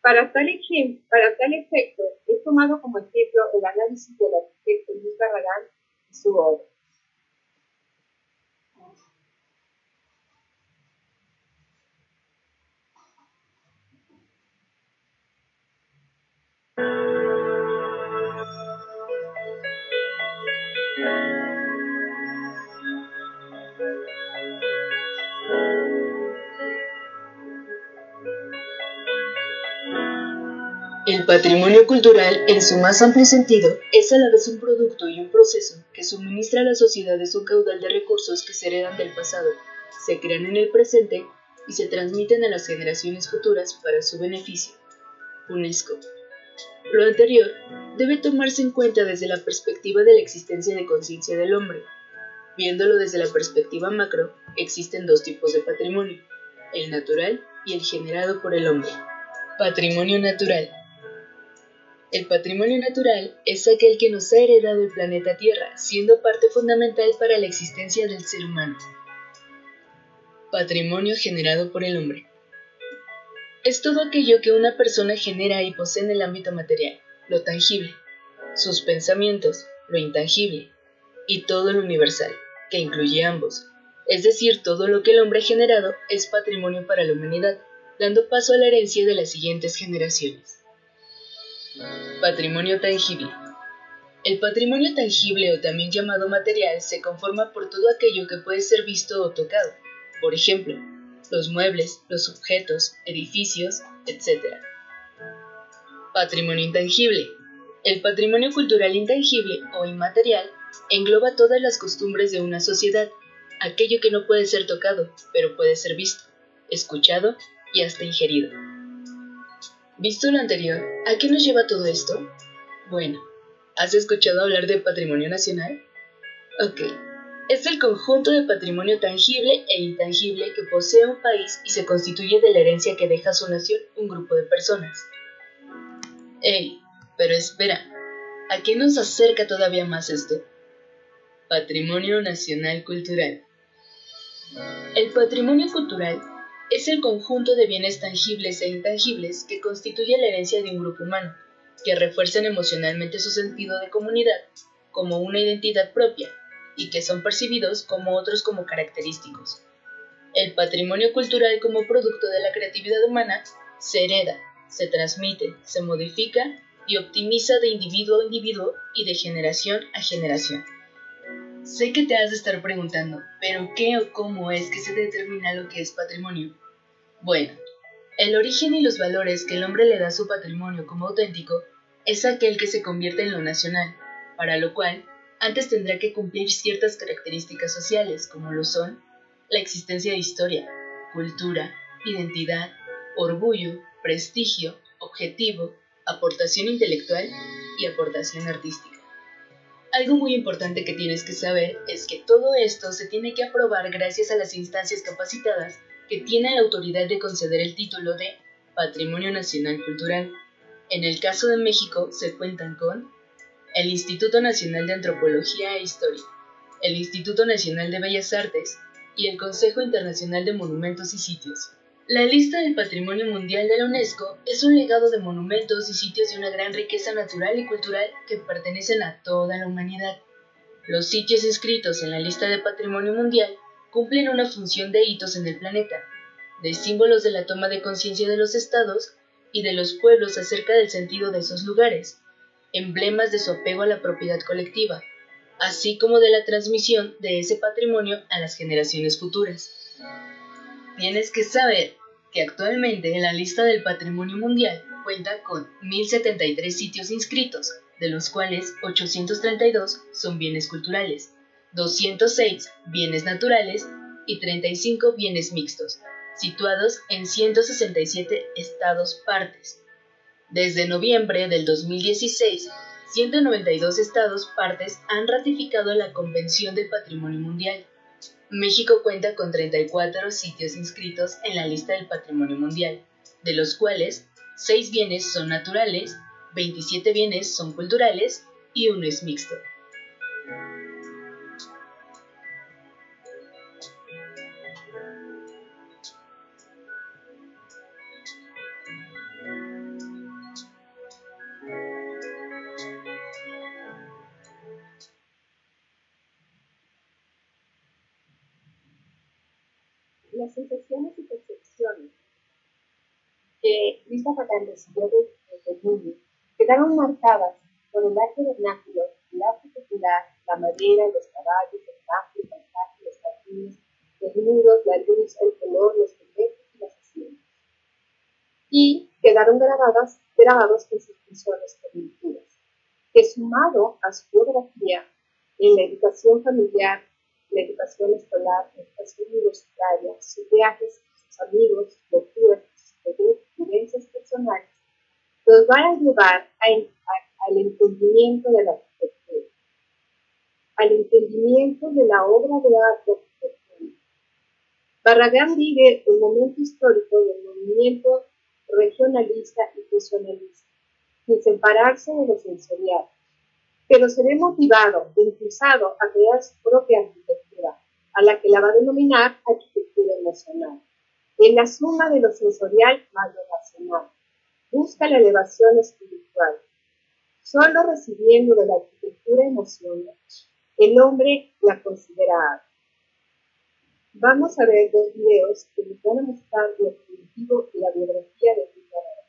Para tal efecto, he tomado como ejemplo el análisis del arquitecto Luis Barragán y su obra. El patrimonio cultural, en su más amplio sentido, es a la vez un producto y un proceso que suministra a las sociedades un caudal de recursos que se heredan del pasado, se crean en el presente y se transmiten a las generaciones futuras para su beneficio. UNESCO. Lo anterior debe tomarse en cuenta desde la perspectiva de la existencia de conciencia del hombre. Viéndolo desde la perspectiva macro, existen dos tipos de patrimonio, el natural y el generado por el hombre. Patrimonio natural. El patrimonio natural es aquel que nos ha heredado el planeta Tierra, siendo parte fundamental para la existencia del ser humano. Patrimonio generado por el hombre. Es todo aquello que una persona genera y posee en el ámbito material, lo tangible, sus pensamientos, lo intangible, y todo lo universal, que incluye ambos. Es decir, todo lo que el hombre ha generado es patrimonio para la humanidad, dando paso a la herencia de las siguientes generaciones. Patrimonio tangible. El patrimonio tangible, o también llamado material, se conforma por todo aquello que puede ser visto o tocado. Por ejemplo, los muebles, los objetos, edificios, etc. Patrimonio intangible. El patrimonio cultural intangible o inmaterial engloba todas las costumbres de una sociedad, aquello que no puede ser tocado, pero puede ser visto, escuchado y hasta ingerido. Visto lo anterior, ¿a qué nos lleva todo esto? Bueno, ¿has escuchado hablar de patrimonio nacional? Ok, es el conjunto de patrimonio tangible e intangible que posee un país y se constituye de la herencia que deja a su nación un grupo de personas. Ey, pero espera, ¿a qué nos acerca todavía más esto? Patrimonio nacional cultural. El patrimonio cultural es el conjunto de bienes tangibles e intangibles que constituye la herencia de un grupo humano, que refuerzan emocionalmente su sentido de comunidad como una identidad propia y que son percibidos como otros como característicos. El patrimonio cultural como producto de la creatividad humana se hereda, se transmite, se modifica y optimiza de individuo a individuo y de generación a generación. Sé que te has de estar preguntando, ¿pero qué o cómo es que se determina lo que es patrimonio? Bueno, el origen y los valores que el hombre le da a su patrimonio como auténtico es aquel que se convierte en lo nacional, para lo cual antes tendrá que cumplir ciertas características sociales como lo son la existencia de historia, cultura, identidad, orgullo, prestigio, objetivo, aportación intelectual y aportación artística. Algo muy importante que tienes que saber es que todo esto se tiene que aprobar gracias a las instancias capacitadas que tienen la autoridad de conceder el título de Patrimonio Nacional Cultural. En el caso de México se cuentan con el Instituto Nacional de Antropología e Historia, el Instituto Nacional de Bellas Artes y el Consejo Internacional de Monumentos y Sitios. La lista del Patrimonio Mundial de la UNESCO es un legado de monumentos y sitios de una gran riqueza natural y cultural que pertenecen a toda la humanidad. Los sitios inscritos en la lista de Patrimonio Mundial cumplen una función de hitos en el planeta, de símbolos de la toma de conciencia de los estados y de los pueblos acerca del sentido de esos lugares, emblemas de su apego a la propiedad colectiva, así como de la transmisión de ese patrimonio a las generaciones futuras. Tienes que saber que actualmente la lista del Patrimonio Mundial cuenta con 1073 sitios inscritos, de los cuales 832 son bienes culturales, 206 bienes naturales y 35 bienes mixtos, situados en 167 estados partes. Desde noviembre del 2016, 192 estados partes han ratificado la Convención del Patrimonio Mundial. México cuenta con 34 sitios inscritos en la lista del Patrimonio Mundial, de los cuales 6 bienes son naturales, 27 bienes son culturales y 1 es mixto. Las sensaciones y percepciones que Luisa Facán recibió desde niño quedaron marcadas por el arte vernáculo, el arte popular, la madera, los caballos, el campo, el paisaje, los jardines, los muros, la luz, el color, los conventos y las haciendas. Y quedaron grabados en sus funciones cognitivas, que sumado a su biografía en la educación familiar, la educación escolar, la educación universitaria, sus viajes, sus amigos, sus lecturas, sus vivencias personales, nos van a llevar al entendimiento de la arquitectura, al entendimiento de la obra de arte arquitectónica. Barragán vive un momento histórico del movimiento regionalista y funcionalista, sin separarse de lo sensorial, pero se ve motivado e impulsado a crear su propia arquitectura, a la que la va a denominar arquitectura emocional. En la suma de lo sensorial más lo racional, busca la elevación espiritual. Solo recibiendo de la arquitectura emocional, el hombre la considera arte. Vamos a ver 2 videos que nos van a mostrar lo cognitivo y la biografía de Rita Barragán.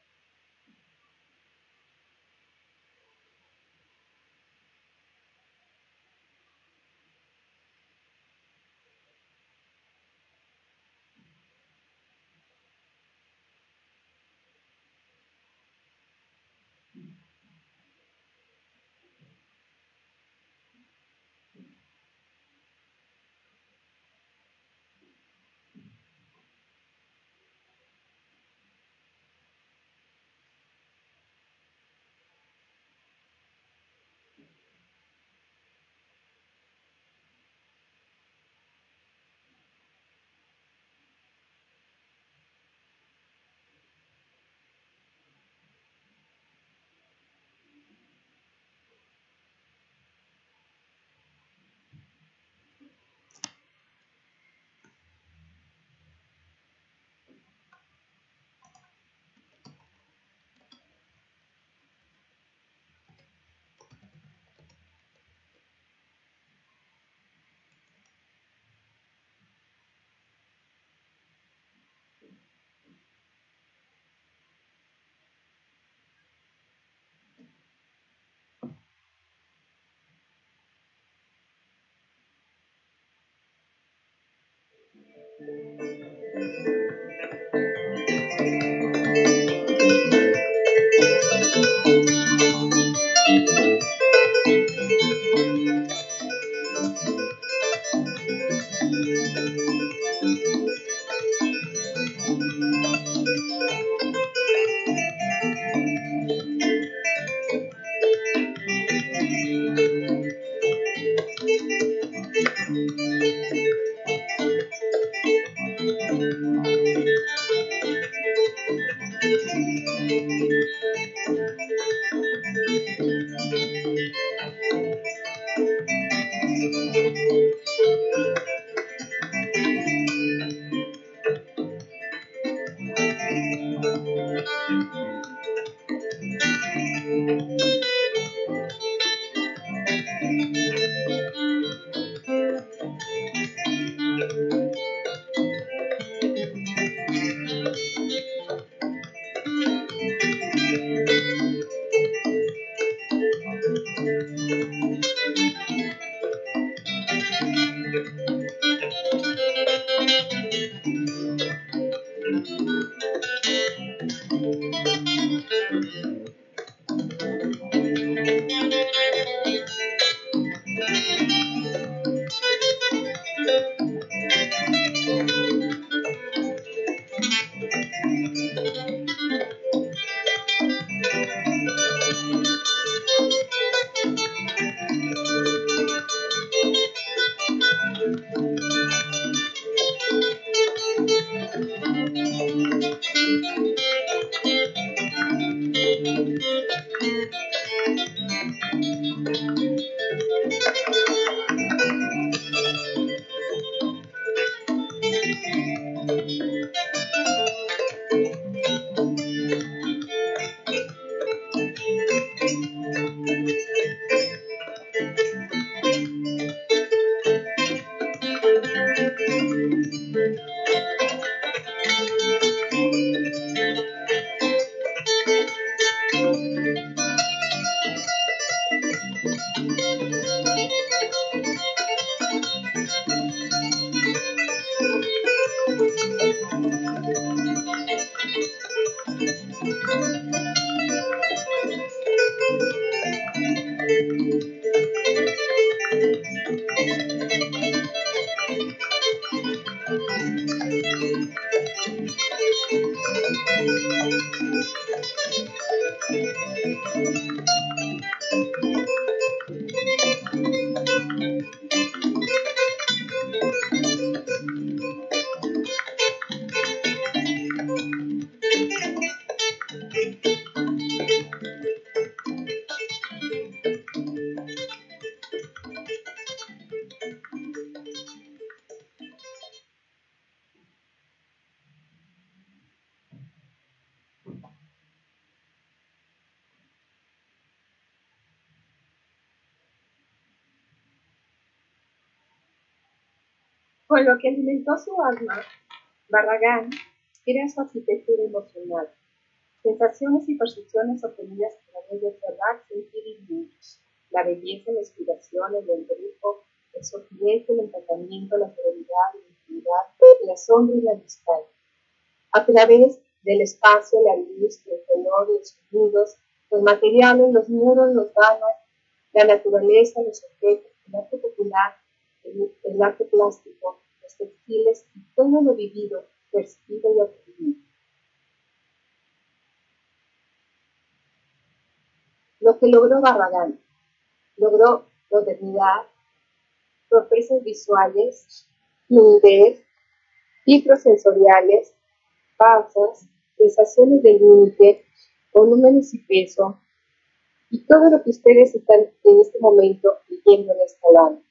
Con lo que alimentó su alma, Barragán era su arquitectura emocional, sensaciones y percepciones obtenidas a través de observar, sentir y vivir, la belleza, la inspiración, el embrujo, el sortilegio, el encantamiento, la serenidad, la intimidad, el asombro y la amistad. A través del espacio, la luz, el color, los sonidos, los materiales, los muros, los vanos, la naturaleza, los objetos, el arte popular, el arte plástico, los textiles y todo lo vivido, percibido y aprendido. Lo que logró Barragán, logró modernidad, sorpresas visuales, fluidez, filtros sensoriales, pausas, sensaciones de límite, volúmenes y peso, y todo lo que ustedes están en este momento viviendo en esta escalando.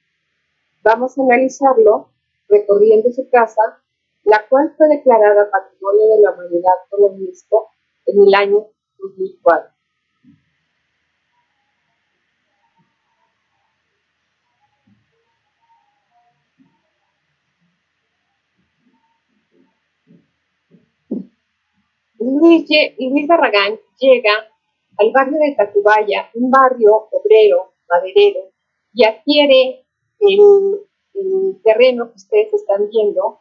Vamos a analizarlo recorriendo su casa, la cual fue declarada Patrimonio de la Humanidad por la UNESCO en el año 2004. Luis Barragán llega al barrio de Tacubaya, un barrio obrero, maderero, y adquiere el terreno que ustedes están viendo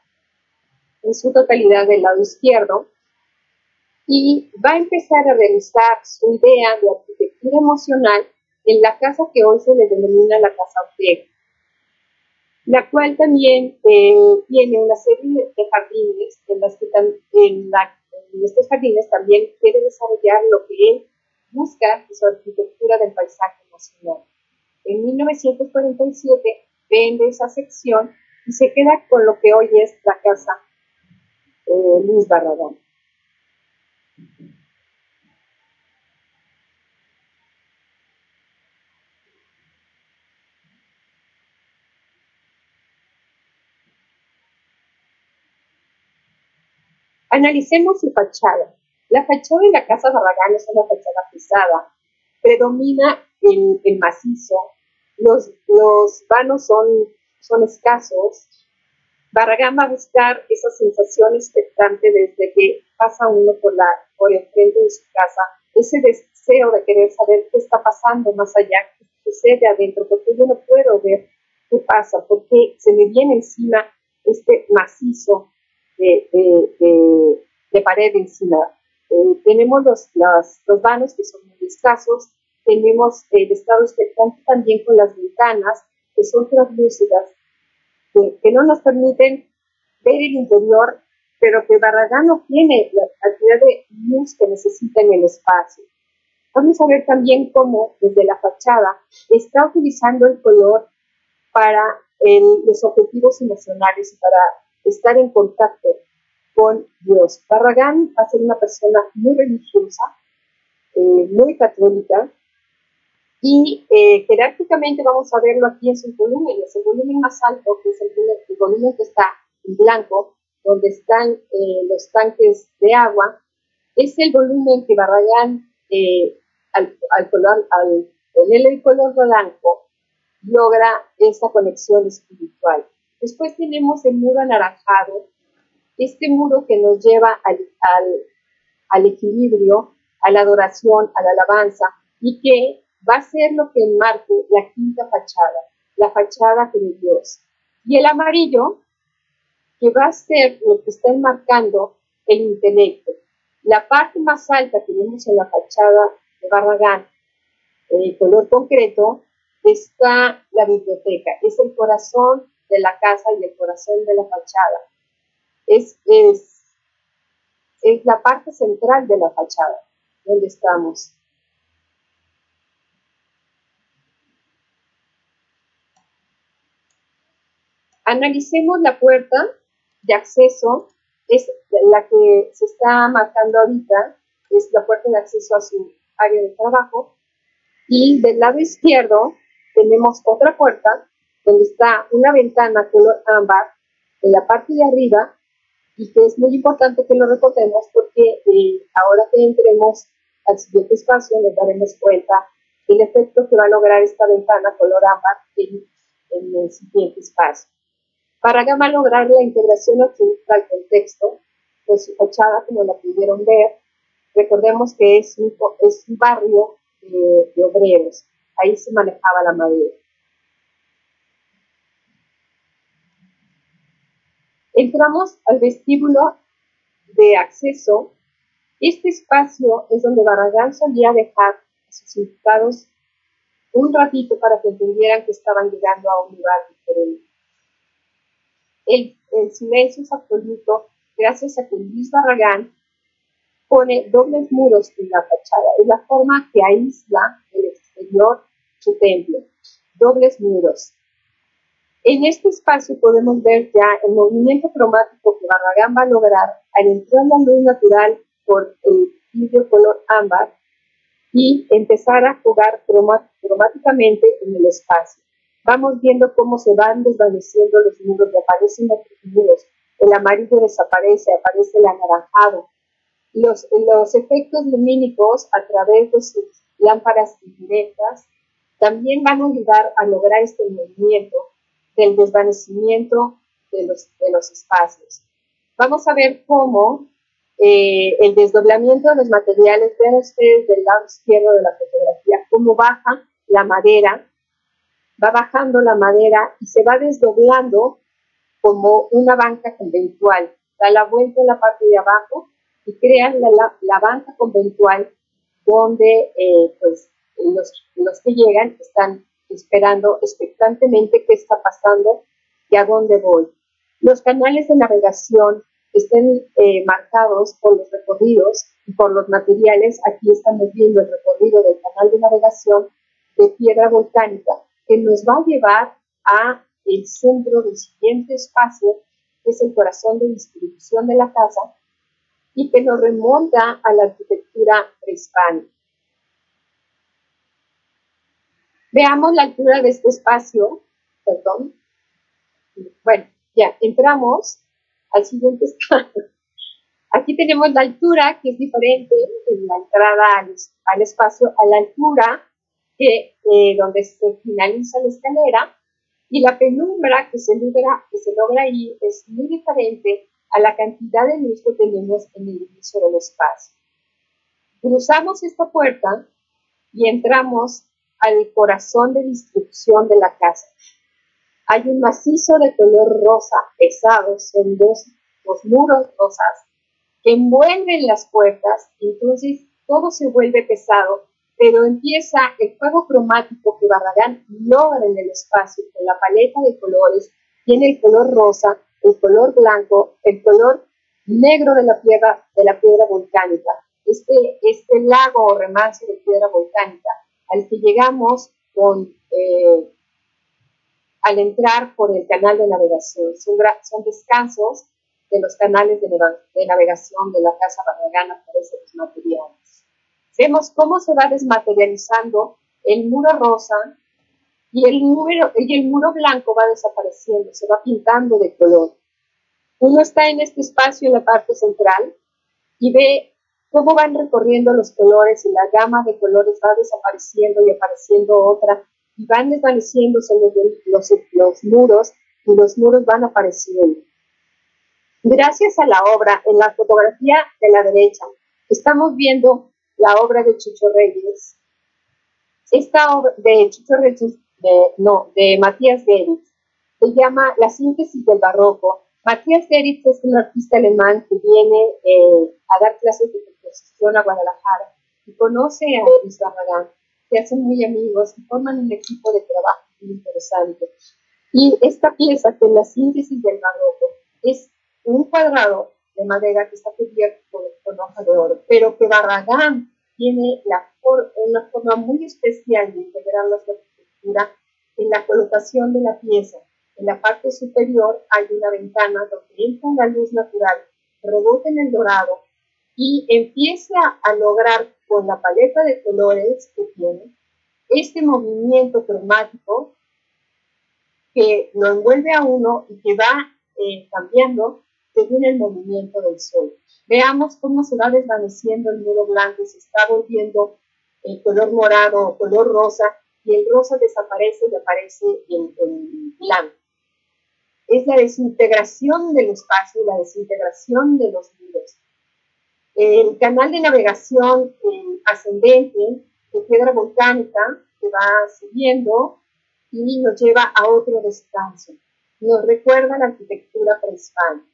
en su totalidad del lado izquierdo, y va a empezar a realizar su idea de arquitectura emocional en la casa que hoy se le denomina la Casa Ortega, la cual también tiene una serie de jardines en las que en estos jardines también quiere desarrollar lo que él busca en su arquitectura del paisaje emocional. En 1947 vende esa sección y se queda con lo que hoy es la casa Luis Barragán. Analicemos su fachada. La fachada de la casa Barragán es una fachada pesada. Predomina el macizo. Los vanos son escasos. Barragán va a buscar esa sensación expectante desde que pasa uno por el frente de su casa. Ese deseo de querer saber qué está pasando más allá, qué sucede adentro, porque yo no puedo ver qué pasa, porque se me viene encima este macizo de pared encima. Tenemos los vanos que son muy escasos, tenemos el estado expectante también con las ventanas que son translúcidas, que no nos permiten ver el interior, pero que Barragán no tiene la cantidad de luz que necesita en el espacio. Vamos a ver también cómo desde la fachada está utilizando el color para los objetivos emocionales y para estar en contacto con Dios. Barragán va a ser una persona muy religiosa, muy católica, y jerárquicamente vamos a verlo aquí en sus volúmenes. El volumen más alto, que es el volumen que está en blanco, donde están los tanques de agua, es el volumen que Barragán, al ponerle el color blanco, logra esa conexión espiritual. Después tenemos el muro anaranjado, este muro que nos lleva al equilibrio, a la adoración, a la alabanza, y que va a ser lo que enmarque la quinta fachada, la fachada de Dios. Y el amarillo, que va a ser lo que está enmarcando el intelecto. La parte más alta que vemos en la fachada de Barragán, el color concreto, está la biblioteca. Es el corazón de la casa y el corazón de la fachada. Es la parte central de la fachada, donde estamos. Analicemos la puerta de acceso, es la que se está marcando ahorita, es la puerta de acceso a su área de trabajo, y del lado izquierdo tenemos otra puerta donde está una ventana color ámbar en la parte de arriba, y que es muy importante que lo recordemos porque ahora que entremos al siguiente espacio nos daremos cuenta del efecto que va a lograr esta ventana color ámbar en el siguiente espacio. Barragán va a lograr la integración absoluta al contexto de su fachada, como la pudieron ver. Recordemos que es un barrio de obreros. Ahí se manejaba la madera. Entramos al vestíbulo de acceso. Este espacio es donde Barragán solía dejar a sus invitados un ratito para que entendieran que estaban llegando a un lugar diferente. El silencio es absoluto gracias a que Luis Barragán pone dobles muros en la fachada. Es la forma que aísla del exterior su templo. Dobles muros. En este espacio podemos ver ya el movimiento cromático que Barragán va a lograr al entrar la luz natural por el vidrio color ámbar y empezar a jugar cromáticamente en el espacio. Vamos viendo cómo se van desvaneciendo los muros y aparecen otros muros. El amarillo desaparece, aparece el anaranjado. Los efectos lumínicos a través de sus lámparas indirectas también van a ayudar a lograr este movimiento del desvanecimiento de los espacios. Vamos a ver cómo el desdoblamiento de los materiales, vean ustedes del lado izquierdo de la fotografía, cómo baja la madera, va bajando la madera y se va desdoblando como una banca conventual. Da la vuelta en la parte de abajo y crean la banca conventual donde pues los que llegan están esperando expectantemente qué está pasando y a dónde voy. Los canales de navegación estén marcados por los recorridos y por los materiales. Aquí estamos viendo el recorrido del canal de navegación de piedra volcánica que nos va a llevar a el centro del siguiente espacio, que es el corazón de distribución de la casa, y que nos remonta a la arquitectura prehispánica. Veamos la altura de este espacio, perdón. Bueno, ya entramos al siguiente espacio. Aquí tenemos la altura, que es diferente en la entrada al espacio, a la altura donde se finaliza la escalera, y la penumbra que se logra ahí es muy diferente a la cantidad de luz que tenemos en el inicio del espacio. Cruzamos esta puerta y entramos al corazón de distribución de la casa. Hay un macizo de color rosa pesado, son dos muros rosas que envuelven las puertas, entonces todo se vuelve pesado, pero empieza el juego cromático que Barragán logra en el espacio con la paleta de colores. Tiene el color rosa, el color blanco, el color negro de la piedra volcánica, este lago o remanso de piedra volcánica al que llegamos al entrar por el canal de navegación. Son descansos de los canales de navegación de la Casa Barragán a través de los materiales. Vemos cómo se va desmaterializando el muro rosa y el muro blanco va desapareciendo, se va pintando de color. Uno está en este espacio en la parte central y ve cómo van recorriendo los colores y la gama de colores va desapareciendo y apareciendo otra, y van desvaneciéndose los muros y los muros van apareciendo. Gracias a la obra, en la fotografía de la derecha, estamos viendo la obra de Chucho Reyes. Esta obra de Chucho Reyes, de Matías Geritz, se llama La síntesis del barroco. Matías Geritz es un artista alemán que viene a dar clases de composición a Guadalajara y conoce a Luis Barragán, se hacen muy amigos y forman un equipo de trabajo muy interesante. Y esta pieza, que es La síntesis del barroco, es un cuadrado de madera que está cubierto con hoja de oro, pero que Barragán tiene una forma muy especial de integrar la arquitectura en la colocación de la pieza. En la parte superior hay una ventana donde entra la luz natural, rebota en el dorado y empieza a lograr con la paleta de colores que tiene este movimiento cromático que lo envuelve a uno y que va cambiando según el movimiento del sol. Veamos cómo se va desvaneciendo el muro blanco y se está volviendo el color morado o color rosa, y el rosa desaparece y aparece el blanco. Es la desintegración del espacio y la desintegración de los muros. El canal de navegación ascendente de piedra volcánica que va subiendo y nos lleva a otro descanso. Nos recuerda la arquitectura prehispánica.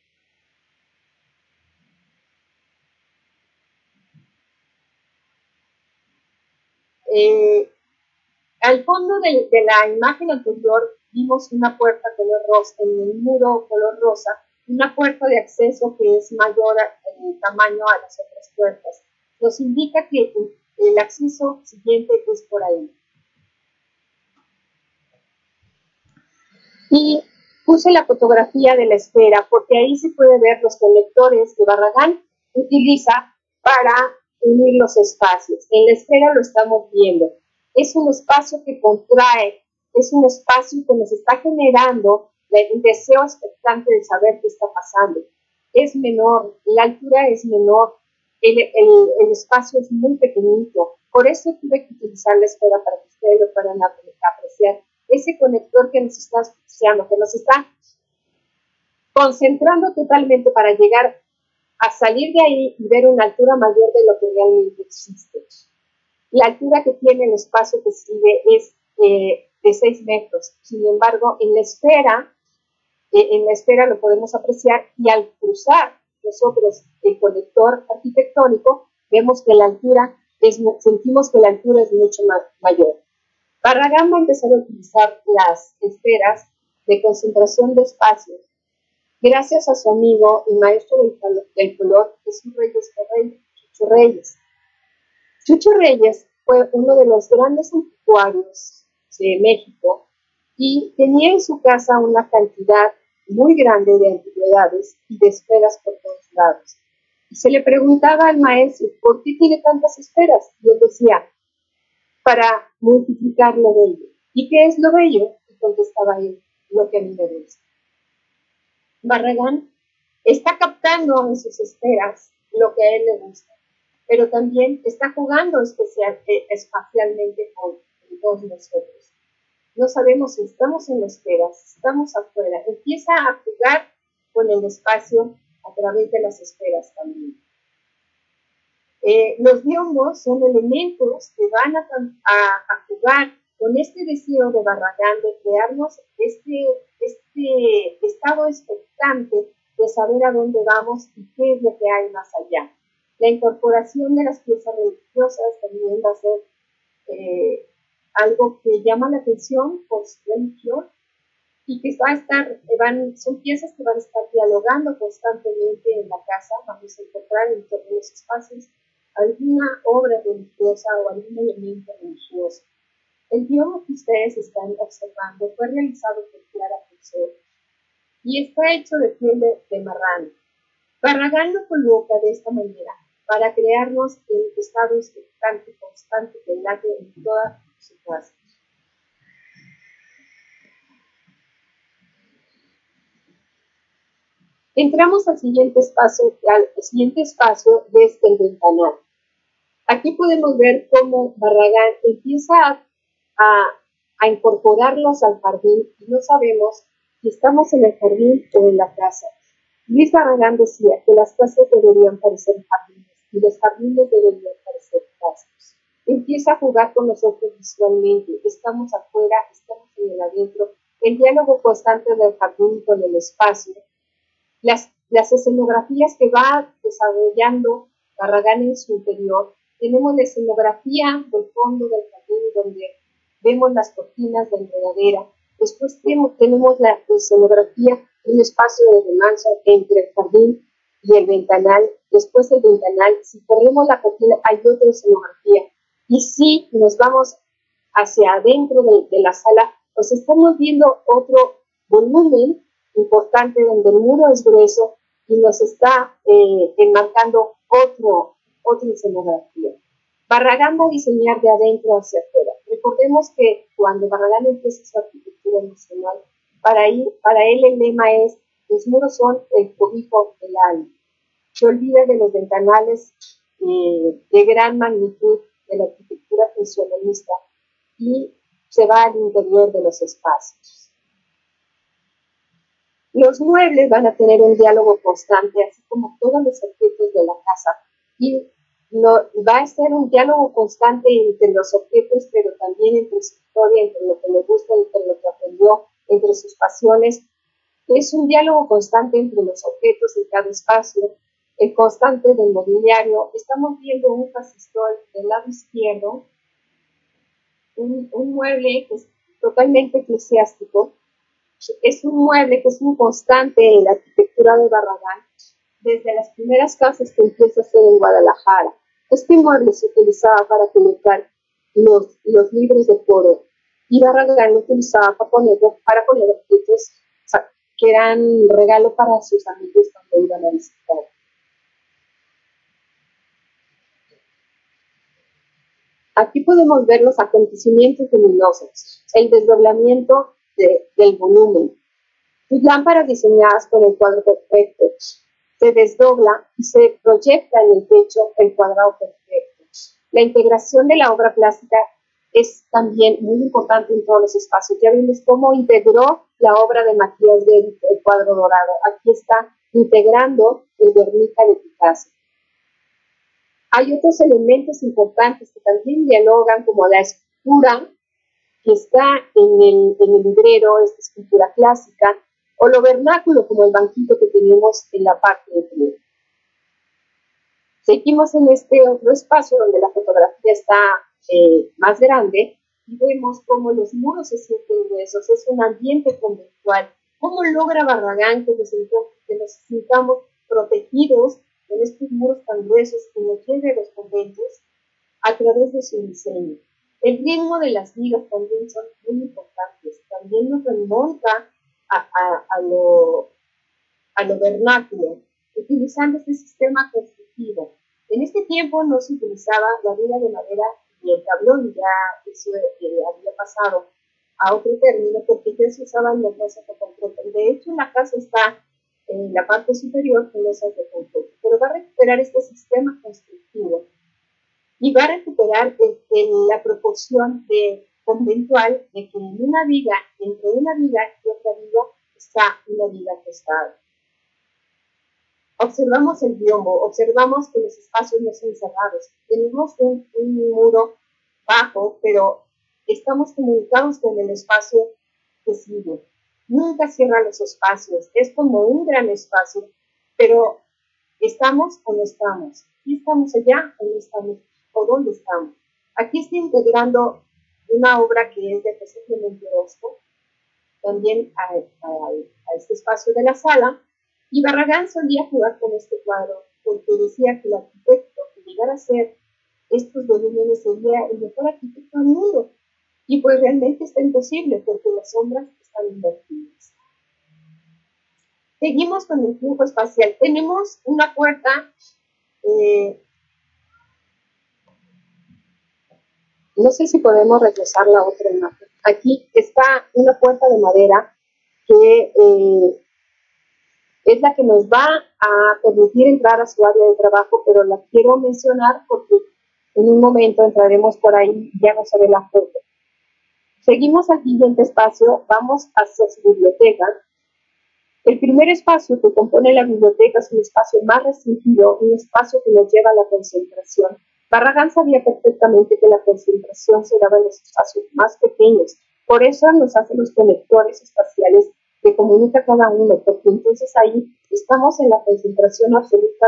Al fondo de la imagen anterior vimos una puerta color rosa, en el muro color rosa, una puerta de acceso que es mayor en tamaño a las otras puertas. Nos indica que el acceso siguiente es por ahí. Y puse la fotografía de la esfera porque ahí se puede ver los conectores que Barragán utiliza para unir los espacios. En la esfera lo estamos viendo. Es un espacio que contrae, es un espacio que nos está generando el deseo expectante de saber qué está pasando. Es menor, la altura es menor, el espacio es muy pequeñito. Por eso tuve que utilizar la esfera para que ustedes lo puedan apreciar. Ese conector que nos está asfixiando, que nos está concentrando totalmente para llegar a salir de ahí y ver una altura mayor de lo que realmente existe. La altura que tiene el espacio que sigue es de 6 metros. Sin embargo, en la esfera lo podemos apreciar, y al cruzar nosotros el conector arquitectónico, vemos que sentimos que la altura es mucho mayor. Barragán va a empezar a utilizar las esferas de concentración de espacios gracias a su amigo y maestro del color, Jesús Reyes Ferreira, Chucho Reyes. Chucho Reyes fue uno de los grandes anticuarios de México y tenía en su casa una cantidad muy grande de antigüedades y de esferas por todos lados. Y se le preguntaba al maestro, ¿por qué tiene tantas esferas? Y él decía, para multiplicar lo bello. ¿Y qué es lo bello? Y contestaba él, lo que a mí me gusta. Barragán está captando en sus esferas lo que a él le gusta, pero también está jugando espacialmente con todos nosotros. No sabemos si estamos en la esfera, si estamos afuera. Empieza a jugar con el espacio a través de las esferas también. Los biombos son elementos que van a jugar con este deseo de Barragán de crearnos este estado expectante de saber a dónde vamos y qué es lo que hay más allá. La incorporación de las piezas religiosas también va a ser algo que llama la atención por su religión y que son piezas que van a estar dialogando constantemente en la casa. Vamos a encontrar en todos los espacios alguna obra religiosa o algún elemento religioso. El bioma que ustedes están observando fue realizado por Clara Puzol y está hecho de piel de marrano. Barragán lo coloca de esta manera para crearnos el estado expectante constante que late en toda su casa. Entramos al siguiente espacio desde el ventanal. Aquí podemos ver cómo Barragán empieza a incorporarlos al jardín y no sabemos si estamos en el jardín o en la casa. Luis Barragán decía que las casas deberían parecer jardines y los jardines deberían parecer casas. Empieza a jugar con nosotros visualmente. Estamos afuera, estamos en el adentro. El diálogo constante del jardín con el espacio. Las escenografías que va desarrollando Barragán en su interior. Tenemos la escenografía del fondo del jardín donde vemos las cortinas de enredadera. Después tenemos la escenografía de un espacio de remanso entre el jardín y el ventanal. Después del ventanal, si corremos la cortina, hay otra escenografía. Y si nos vamos hacia adentro de la sala, pues estamos viendo otro volumen importante donde el muro es grueso y nos está enmarcando otra escenografía. Barragán va a diseñar de adentro hacia afuera. Recordemos que cuando Barragán empieza su arquitectura nacional, para él el lema es: los muros son el cobijo del alma. Se olvida de los ventanales de gran magnitud de la arquitectura funcionalista y se va al interior de los espacios. Los muebles van a tener un diálogo constante, así como todos los objetos de la casa, y va a ser un diálogo constante entre los objetos, pero también entre su historia, entre lo que le gusta, entre lo que aprendió, entre sus pasiones. Es un diálogo constante entre los objetos en cada espacio, el constante del mobiliario. Estamos viendo un fascistol del lado izquierdo, un mueble que es totalmente eclesiástico. Es un mueble que es un constante en la arquitectura de Barragán desde las primeras casas que empieza a hacer en Guadalajara. Este mueble se utilizaba para colocar los libros de coro y Barragán lo utilizaba para poner objetos que eran regalo para sus amigos cuando iban a visitar. Aquí podemos ver los acontecimientos luminosos, el desdoblamiento del volumen. Sus lámparas diseñadas con el cuadro perfecto se desdobla y se proyecta en el techo el cuadrado perfecto. La integración de la obra plástica es también muy importante en todos los espacios. Ya vimos cómo integró la obra de Matías Guerri, el cuadro dorado. Aquí está integrando el Guernica de Picasso. Hay otros elementos importantes que también dialogan, como la escultura que está en el librero, esta escultura clásica, o lo vernáculo, como el banquito que tenemos en la parte de arriba. Seguimos en este otro espacio donde la fotografía está más grande y vemos cómo los muros se sienten gruesos. Es un ambiente conventual. ¿Cómo logra Barragán que nos sintamos protegidos en estos muros tan gruesos que nos lleven a los conventos? A través de su diseño. El ritmo de las vigas también son muy importantes. También nos remonta a lo vernáculo, utilizando este sistema constructivo. En este tiempo no se utilizaba la viga de madera y el tablón, ya eso había pasado a otro término, porque ya se usaban las losas de concreto. De hecho, la casa está en la parte superior con losas de concreto, pero va a recuperar este sistema constructivo y va a recuperar la proporción conventual de que en una viga, entre una viga y otra viga, está una viga acostada. Observamos el biombo, observamos que los espacios no son cerrados. Tenemos un muro bajo, pero estamos comunicados con el espacio que sigue. Nunca cierra los espacios, es como un gran espacio, pero ¿estamos o no estamos? ¿Y estamos allá o no estamos? ¿O dónde estamos? Aquí estoy integrando una obra que es de José Clemente Orozco, también a este espacio de la sala, y Barragán solía jugar con este cuadro porque decía que el arquitecto que llegara a ser estos volúmenes sería el mejor arquitecto del mundo. Y pues realmente está imposible porque las sombras están invertidas. Seguimos con el flujo espacial. Tenemos una puerta, no sé si podemos regresar la otra imagen. Aquí está una puerta de madera que es la que nos va a permitir entrar a su área de trabajo, pero la quiero mencionar porque en un momento entraremos por ahí, ya no se ve la puerta. Seguimos al siguiente espacio, vamos hacia su biblioteca. El primer espacio que compone la biblioteca es un espacio más restringido, un espacio que nos lleva a la concentración. Barragán sabía perfectamente que la concentración se daba en los espacios más pequeños, por eso nos hace los conectores espaciales que comunica cada uno, porque entonces ahí estamos en la concentración absoluta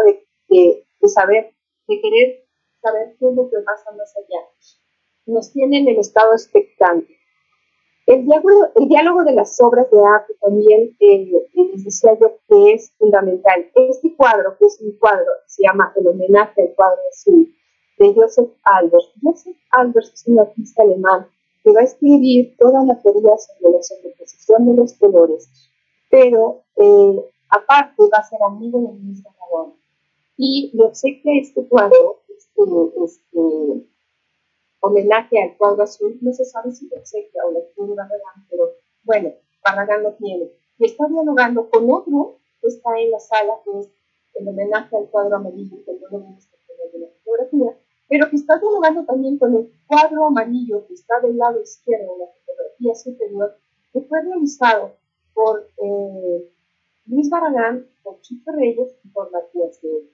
de saber, de querer saber qué es lo que pasa más allá. Nos tiene en el estado expectante. El diálogo de las obras de arte también, les decía yo, que es fundamental. Este cuadro, que es un cuadro, se llama El homenaje al cuadro azul, de Joseph Albers. Joseph Albers es un artista alemán que va a escribir toda la teoría sobre la sobreposición de los colores, pero aparte va a ser amigo de Luis Barragán. Y le obsequia este cuadro, homenaje al cuadro azul, no se sabe si lo obsequia o lo tiene Barragán, pero bueno, Barragán lo tiene. Y está dialogando con otro que está en la sala, que es el homenaje al cuadro amarillo, que no lo vimos en la fotografía, pero que está dialogando también con el cuadro amarillo que está del lado izquierdo de la fotografía superior, que fue realizado por Luis Barragán, por Chico Reyes y por Matías de.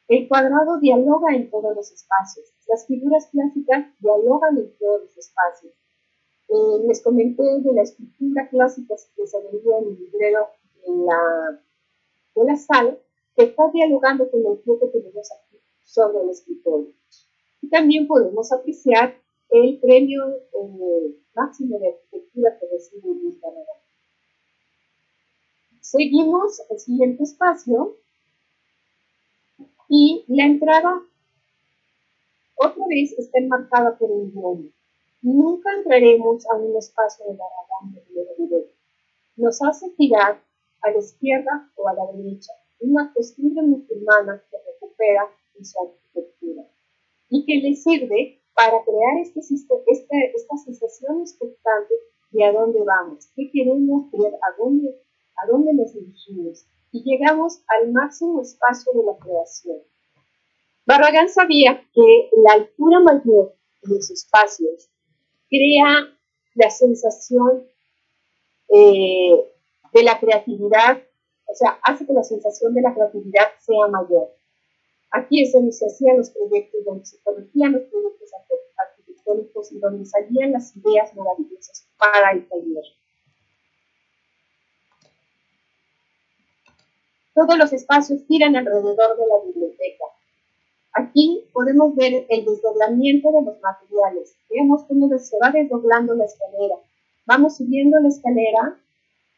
El cuadrado dialoga en todos los espacios. Las figuras clásicas dialogan en todos los espacios. Les comenté de la escultura clásica que se vendía en el librero de la sala, que está dialogando con el pie que tenemos aquí sobre el escritorio. Y también podemos apreciar el premio máximo de arquitectura que recibe Luis Barragán. Seguimos al siguiente espacio. Y la entrada, otra vez, está enmarcada por un duomo. Nunca entraremos a un espacio de Barragán de nivel. Nos hace girar a la izquierda o a la derecha, una costumbre musulmana que recupera en su arquitectura y que le sirve para crear esta sensación expectante de a dónde vamos, qué queremos ver, a dónde nos dirigimos. Y llegamos al máximo espacio de la creación. Barragán sabía que la altura mayor de los espacios crea la sensación de la creatividad, o sea, hace que la sensación de la creatividad sea mayor. Aquí es donde se hacían los proyectos, donde se corregían los proyectos arquitectónicos y donde salían las ideas maravillosas para el taller. Todos los espacios giran alrededor de la biblioteca. Aquí podemos ver el desdoblamiento de los materiales. Vemos cómo se va desdoblando la escalera. Vamos subiendo la escalera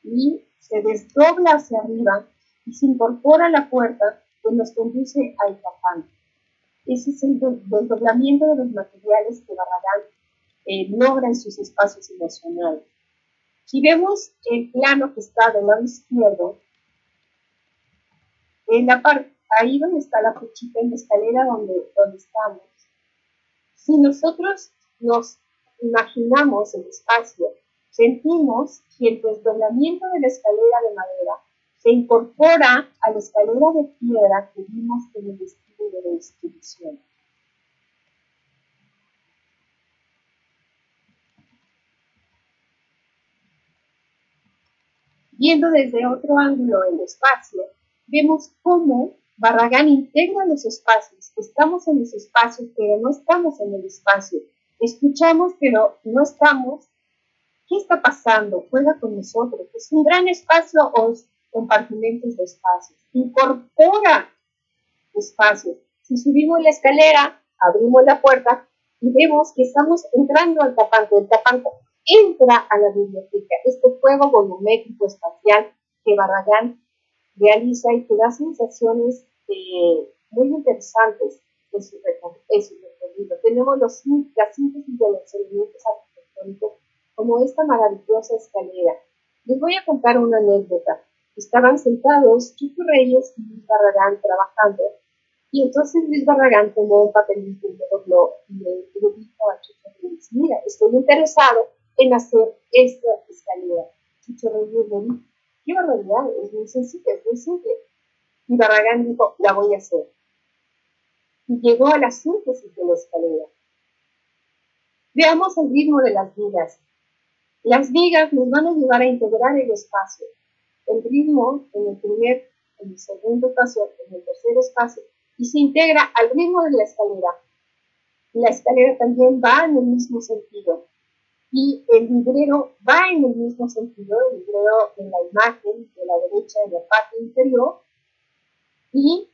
y se desdobla hacia arriba y se incorpora la puerta que nos conduce al cafán. Ese es el desdoblamiento de los materiales que Barragán logran sus espacios emocionales. Si vemos el plano que está del lado izquierdo, en la parte, ahí donde está la cuchita en la escalera donde estamos, si nosotros nos imaginamos el espacio, sentimos que el desdoblamiento de la escalera de madera se incorpora a la escalera de piedra que vimos en el estilo de distribución. Viendo desde otro ángulo el espacio, vemos cómo Barragán integra los espacios. Estamos en los espacios, pero no estamos en el espacio. Escuchamos, pero no estamos. ¿Qué está pasando? Juega con nosotros. ¿Es un gran espacio o compartimentos de espacios? Incorpora espacios. Si subimos la escalera, abrimos la puerta y vemos que estamos entrando al tapanco. El tapanco entra a la biblioteca. Este juego volumétrico espacial que Barragán realiza y que da sensaciones muy interesantes en su recorrido. Tenemos la síntesis de los elementos arquitectónicos como esta maravillosa escalera. Les voy a contar una anécdota. Estaban sentados Chucho Reyes y Luis Barragán trabajando, y entonces Luis Barragán tomó un papelito y lo dobló y le dijo a Chucho Reyes: mira, estoy interesado en hacer esta escalera. Chucho Reyes le dijo: qué barbaridad, es muy sencillo, es muy simple. Y Barragán dijo: la voy a hacer. Y llegó a la síntesis de la escalera. Veamos el ritmo de las vigas. Las vigas nos van a ayudar a integrar el espacio. El ritmo en el segundo espacio, en el tercer espacio, y se integra al ritmo de la escalera. La escalera también va en el mismo sentido. Y el librero va en el mismo sentido, el librero en la imagen de la derecha en la parte inferior, y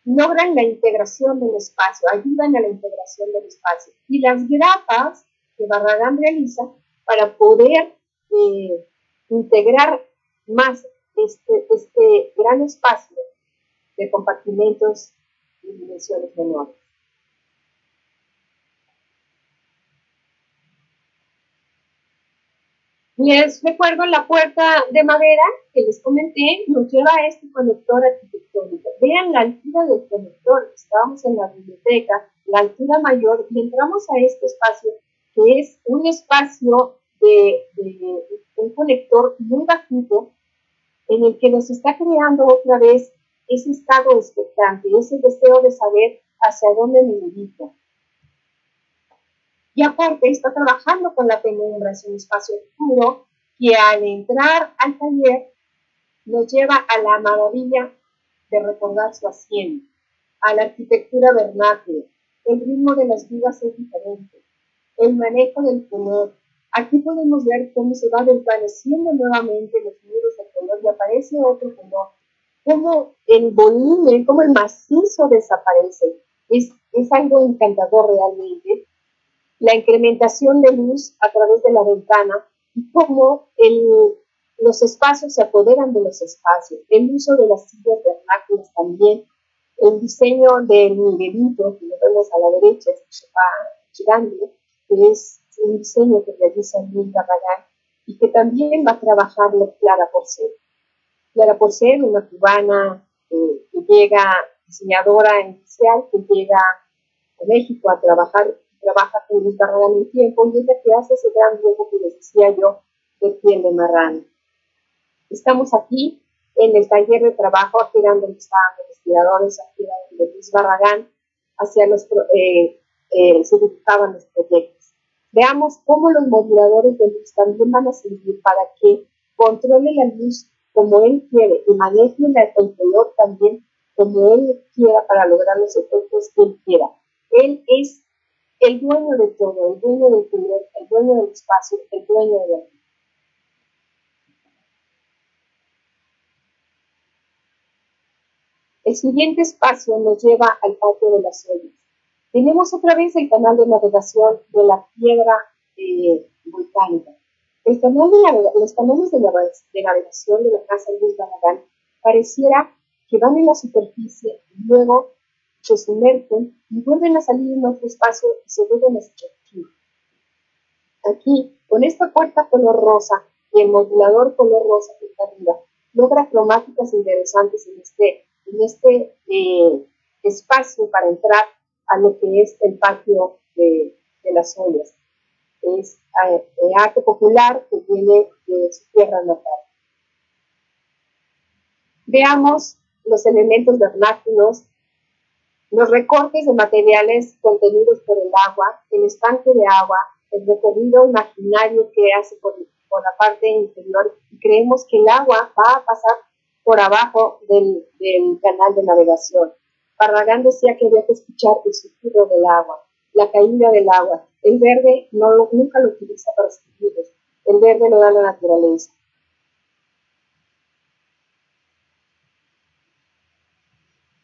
logran la integración del espacio, ayudan a la integración del espacio. Y las grapas que Barragán realiza para poder integrar más este gran espacio de compartimentos y dimensiones menores. Les recuerdo la puerta de madera que les comenté, nos lleva a este conector arquitectónico. Vean la altura del conector, estábamos en la biblioteca, la altura mayor, y entramos a este espacio, que es un espacio de un conector muy bajito, en el que nos está creando otra vez ese estado expectante, ese deseo de saber hacia dónde me dirijo. Y aparte está trabajando con la penumbra, es un espacio oscuro que al entrar al taller nos lleva a la maravilla de recordar su hacienda, a la arquitectura vernácula. El ritmo de las vigas es diferente, el manejo del color. Aquí podemos ver cómo se va desvaneciendo nuevamente los muros de color y aparece otro color, cómo el volumen, cómo el macizo desaparece. Es algo encantador realmente. La incrementación de luz a través de la ventana y cómo los espacios se apoderan de los espacios. El uso de las sillas vernáculas también. El diseño del nivelito que lo vemos a la derecha, este girando, que es un diseño que realiza Luis Barragán y que también va a trabajar Clara Porcel. Clara Porcel, una cubana que llega, diseñadora inicial, que llega a México a trabaja con Luis Barragán un tiempo, y es la que hace ese gran dibujo que les decía yo de piel de marrano. Estamos aquí en el taller de trabajo, aquí era donde estaban los investigadores, aquí era donde Luis Barragán se dibujaban los proyectos. Veamos cómo los moduladores de luz también van a servir para que controle la luz como él quiere y maneje el color también como él quiera para lograr los efectos que él quiera. Él es el dueño de todo, el dueño del color, el dueño del espacio, el dueño de la vida. El siguiente espacio nos lleva al patio de las ollas. Tenemos otra vez el canal de navegación de la piedra volcánica. Los canales de navegación de la casa Luis Barragán pareciera que van en la superficie y luego se sumergen y vuelven a salir en otro espacio y se vuelven a sumergir. Aquí, con esta puerta color rosa y el modulador color rosa que está arriba, logra cromáticas interesantes en este espacio para entrar a lo que es el patio de las ollas. Es arte popular que viene de su tierra natal. Veamos los elementos vernáculos, los recortes de materiales contenidos por el agua, el estanque de agua, el recorrido imaginario que hace por la parte inferior, y creemos que el agua va a pasar por abajo del canal de navegación. Barragán decía que había que escuchar el susurro del agua, la caída del agua. El verde nunca lo utiliza para escribirlos, el verde lo da la naturaleza.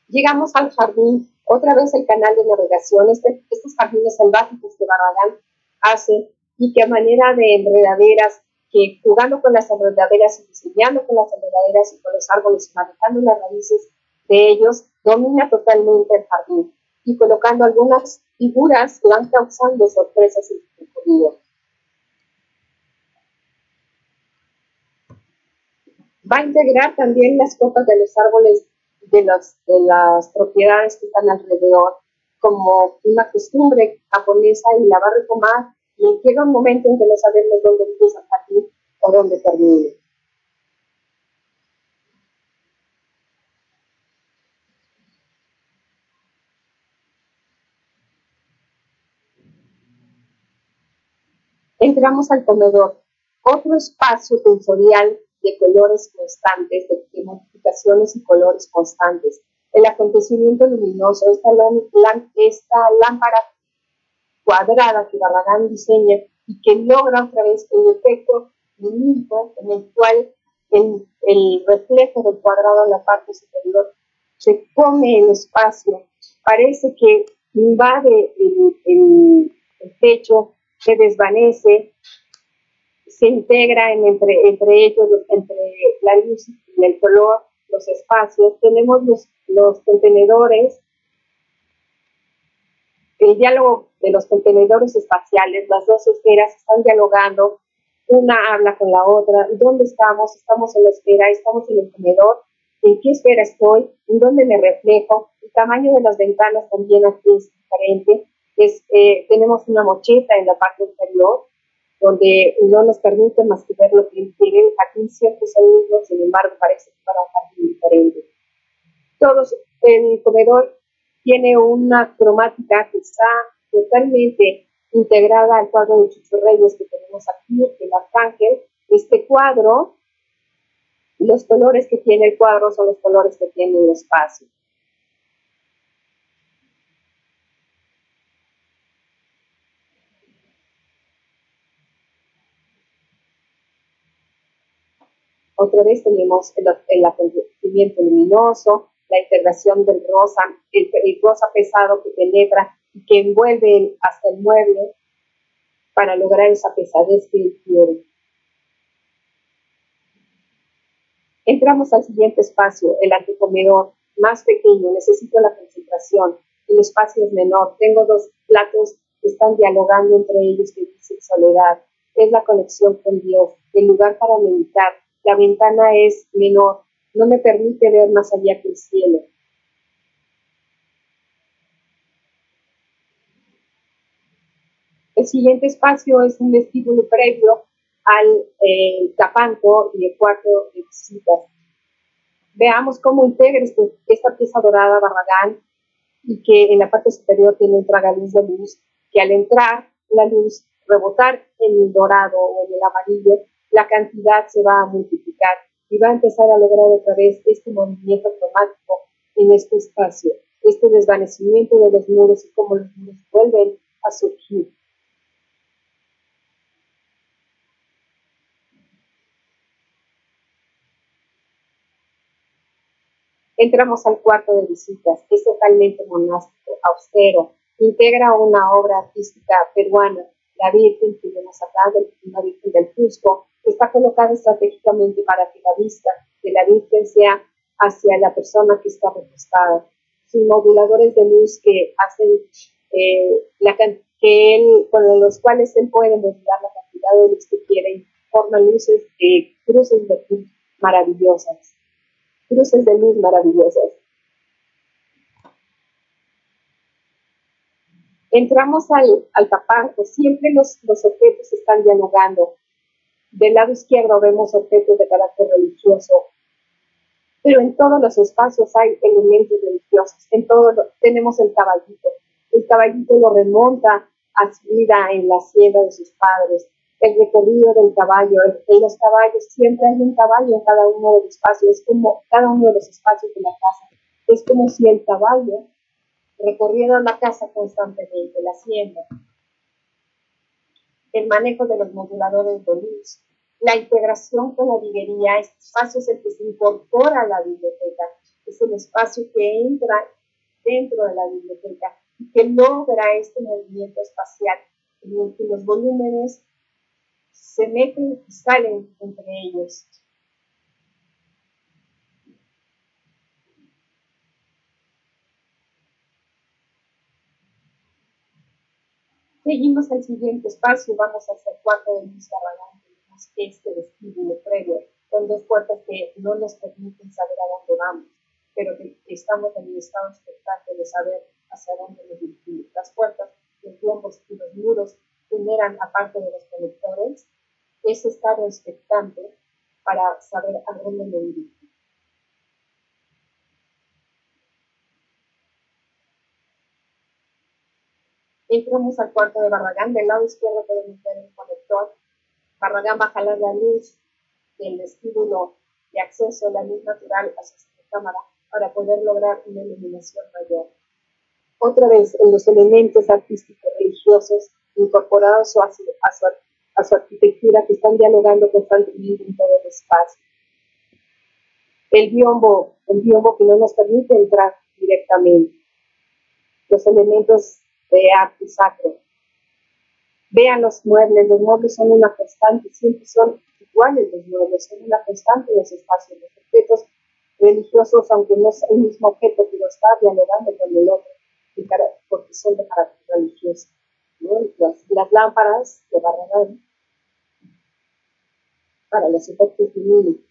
Llegamos al jardín, otra vez el canal de navegación, estos jardines selváticos que Barragán hace y que a manera de enredaderas, que jugando con las enredaderas y diseñando con las enredaderas y con los árboles y manejando las raíces de ellos, domina totalmente el jardín y colocando algunas figuras que van causando sorpresas en el recorrido. Va a integrar también las copas de los árboles de las propiedades que están alrededor, como una costumbre japonesa, y la va a retomar, y llega un momento en que no sabemos dónde empieza el jardín o dónde termina. Entramos al comedor, otro espacio sensorial de colores constantes, de modificaciones y colores constantes. El acontecimiento luminoso, esta lámpara cuadrada que Barragán diseña y que logra otra vez el efecto lumínico en el cual el reflejo del cuadrado en la parte superior se come el espacio, parece que invade el techo, se desvanece, se integra entre ellos, entre la luz y el color, los espacios. Tenemos los contenedores, el diálogo de los contenedores espaciales, las dos esferas están dialogando, una habla con la otra. ¿Dónde estamos? Estamos en la esfera, estamos en el comedor. ¿En qué esfera estoy? ¿En dónde me reflejo? El tamaño de las ventanas también aquí es diferente. Tenemos una mocheta en la parte inferior, donde no nos permite más que ver lo que quiere. Aquí ciertos sonidos, sin embargo, parece que para un jardín diferente. Todos, el comedor tiene una cromática que está totalmente integrada al cuadro de Chucho Reyes que tenemos aquí, el arcángel. Este cuadro, los colores que tiene el cuadro son los colores que tiene el espacio. Otra vez tenemos el acontecimiento luminoso, la integración del rosa, el rosa pesado que penetra y que envuelve hasta el mueble para lograr esa pesadez que él quiere. Entramos al siguiente espacio, el antecomedor, más pequeño. Necesito la concentración, el espacio es menor, tengo dos platos que están dialogando entre ellos que dicen soledad, es la conexión con Dios, el lugar para meditar. La ventana es menor, no me permite ver más allá que el cielo. El siguiente espacio es un vestíbulo previo al tapanco y el cuarto de visitas. Veamos cómo integra esta pieza dorada Barragán, y que en la parte superior tiene un tragaluz de luz, que al entrar la luz, rebotar en el dorado o en el amarillo, la cantidad se va a multiplicar y va a empezar a lograr otra vez este movimiento cromático en este espacio, este desvanecimiento de los muros y cómo los muros vuelven a surgir. Entramos al cuarto de visitas, es totalmente monástico, austero, integra una obra artística peruana, la Virgen que vemos acá, la Virgen del Cusco, está colocada estratégicamente para que la vista de la Virgen sea hacia la persona que está recostada. Sus moduladores de luz que hacen con los cuales él puede modular la cantidad de luz que quiere y forman cruces de luz maravillosas. Cruces de luz maravillosas. Entramos al tapanco, siempre los objetos están dialogando. Del lado izquierdo vemos objetos de carácter religioso, pero en todos los espacios hay elementos religiosos. Tenemos el caballito. El caballito lo remonta a su vida en la hacienda de sus padres. El recorrido del caballo, en los caballos siempre hay un caballo en cada uno de los espacios, es como cada uno de los espacios de la casa. Es como si el caballo recorriera la casa constantemente, la hacienda. El manejo de los moduladores de luz, la integración con la librería, este espacio es el que se incorpora a la biblioteca, es el espacio que entra dentro de la biblioteca y que logra este movimiento espacial en el que los volúmenes se meten y salen entre ellos. Seguimos al siguiente espacio, vamos hacia el cuarto de Luis Barragán, tenemos este vestíbulo previo, con dos puertas que no nos permiten saber a dónde vamos, pero que estamos en el estado expectante de saber hacia dónde nos dirigimos. Las puertas, los plombos y los muros generan, aparte de los conectores, ese estado expectante para saber a dónde me dirijo. Entramos al cuarto de Barragán, del lado izquierdo podemos ver el conector. Barragán va a jalar la luz del vestíbulo de acceso, la luz natural hacia su cámara, para poder lograr una iluminación mayor. Otra vez, en los elementos artísticos religiosos incorporados a su arquitectura que están dialogando constantemente en todo el espacio. El biombo que no nos permite entrar directamente. Los elementos de arte sacro. Vean los muebles son una constante, siempre son iguales los muebles, son una constante en los espacios. Los objetos religiosos, aunque no es el mismo objeto, pero está dialogando con el otro, porque son de carácter religioso. ¿No? Las lámparas de Barragán para los efectos lumínicos.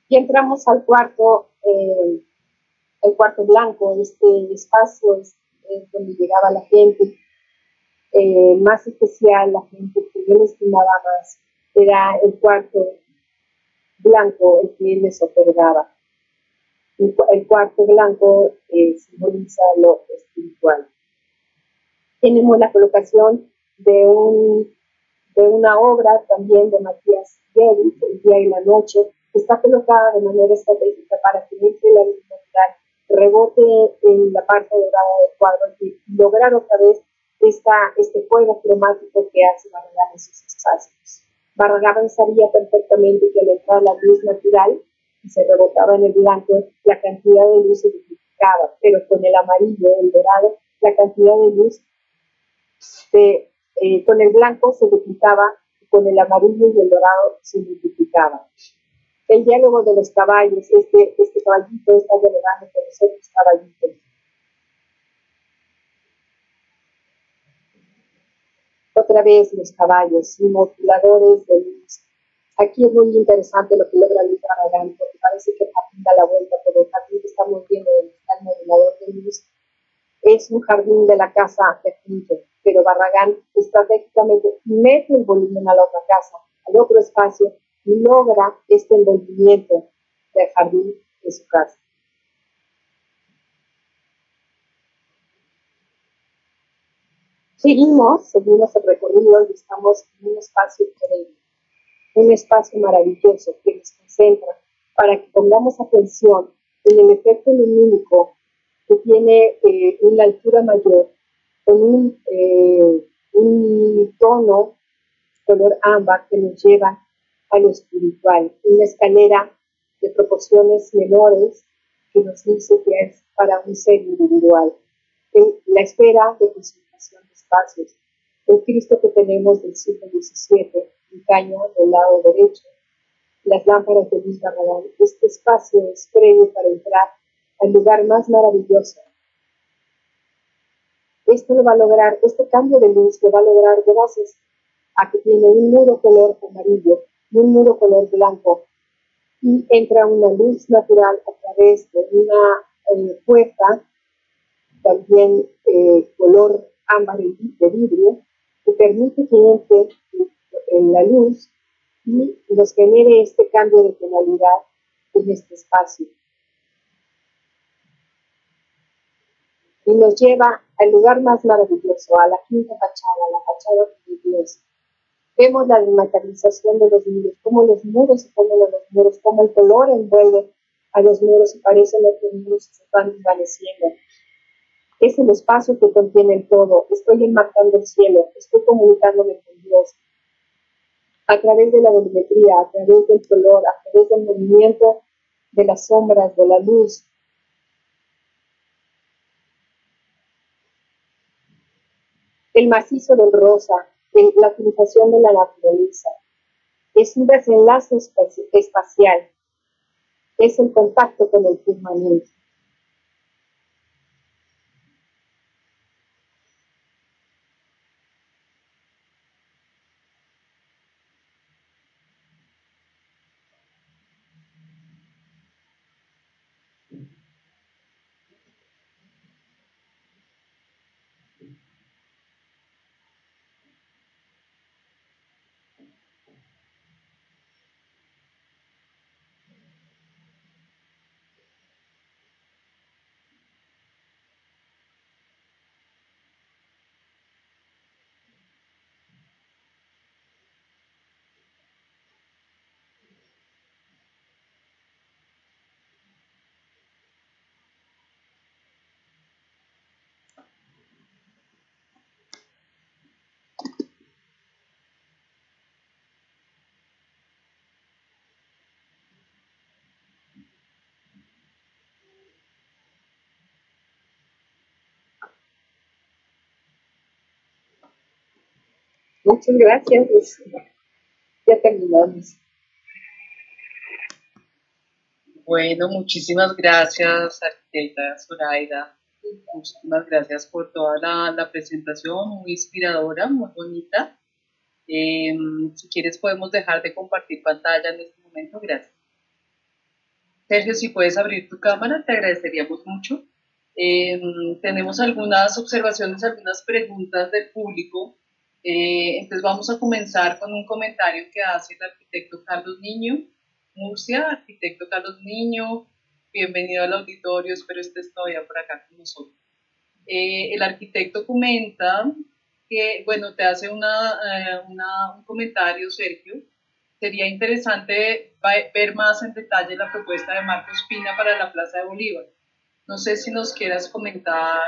Y entramos al cuarto, el cuarto blanco. Este espacio es donde llegaba la gente más especial, la gente que yo le estimaba más, era el cuarto blanco el que él les otorgaba. El cuarto blanco simboliza lo espiritual. Tenemos la colocación de una obra también de Matías Geri, El día y la noche, que está colocada de manera estratégica para que entre la luz natural, rebote en la parte dorada del cuadro y lograr otra vez este juego cromático que hace Barragán en sus espacios. Barragán sabía perfectamente que al entrar la luz natural y se rebotaba en el blanco, la cantidad de luz se duplicaba, pero con el amarillo, el dorado, la cantidad de luz con el blanco se duplicaba, y con el amarillo y el dorado se multiplicaba. El diálogo de los caballos, este caballito está dialogando con los otros caballitos. Otra vez los caballos, moduladores de luz. Aquí es muy interesante lo que logra Luis Barragán, porque parece que da la vuelta, pero el jardín que estamos viendo donde está el modulador de luz es un jardín de la casa de Pinto, pero Barragán estratégicamente mete el volumen a la otra casa, al otro espacio, y logra este envolvimiento del jardín de su casa. Seguimos el recorrido y estamos en un espacio increíble, un espacio maravilloso que nos concentra para que pongamos atención en el efecto lumínico que tiene una altura mayor, con un tono color ámbar que nos lleva a lo espiritual, una escalera de proporciones menores que nos dice que es para un ser individual. En la esfera de concentración de espacios, el Cristo que tenemos del siglo XVII, en caña del lado derecho, las lámparas de Luis Barragán, este espacio es previo para entrar al lugar más maravilloso. Esto lo va a lograr, este cambio de luz lo va a lograr gracias a que tiene un muro color amarillo y un muro color blanco, y entra una luz natural a través de una puerta, también color ámbar de vidrio, que permite que entre en la luz y nos genere este cambio de tonalidad en este espacio. Y nos lleva al lugar más maravilloso, a la quinta fachada, la fachada de Dios. Vemos la desmaterialización de los muros, cómo los muros se ponen a los muros, cómo el color envuelve a los muros y parecen que los muros se están desvaneciendo. Es el espacio que contiene el todo. Estoy enmarcando el cielo, estoy comunicándome con Dios a través de la volumetría, a través del color, a través del movimiento de las sombras, de la luz. El macizo del rosa, la utilización de la naturaleza. Es un desenlace espacial. Es el contacto con el firmamento. Muchas gracias. Ya terminamos. Bueno, muchísimas gracias, arquitecta Zoraida. Muchísimas gracias por toda la presentación, muy inspiradora, muy bonita. Si quieres podemos dejar de compartir pantalla en este momento, gracias. Sergio, si puedes abrir tu cámara, te agradeceríamos mucho. Tenemos algunas observaciones, algunas preguntas del público. Entonces vamos a comenzar con un comentario que hace el arquitecto Carlos Niño, Murcia. Arquitecto Carlos Niño, bienvenido al auditorio, espero estés todavía por acá con nosotros. El arquitecto comenta que, bueno, te hace un comentario, Sergio. Sería interesante ver más en detalle la propuesta de Marcos Pina para la Plaza de Bolívar. No sé si nos quieras comentar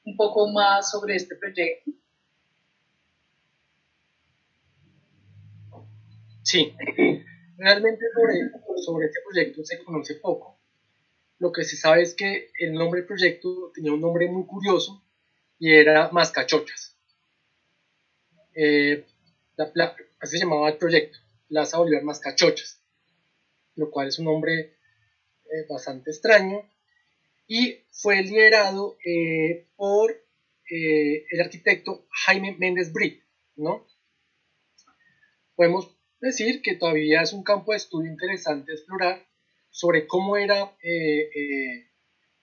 un poco más sobre este proyecto. Sí, realmente sobre este proyecto se conoce poco. Lo que se sabe es que el nombre del proyecto tenía un nombre muy curioso y era Mascachochas. Así se llamaba el proyecto, Plaza Bolívar Mascachochas, lo cual es un nombre bastante extraño, y fue liderado por el arquitecto Jaime Méndez Brito, ¿no? Podemos decir que todavía es un campo de estudio interesante explorar sobre cómo era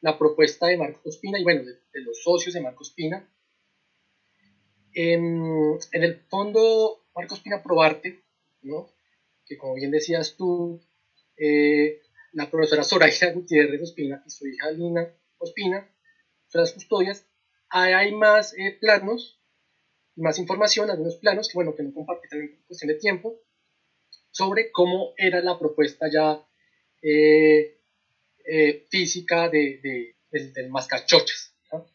la propuesta de Marcos Pina y bueno, de los socios de Marcos Pina. En el fondo, Marcos Pina Probarte, ¿no? Que como bien decías tú, la profesora Zoraida Gutiérrez Ospina y su hija Lina Ospina son las custodias. Hay más planos, más información, algunos planos que, bueno, que no compartí también por cuestión de tiempo, sobre cómo era la propuesta ya física del Mascachochas, ¿no?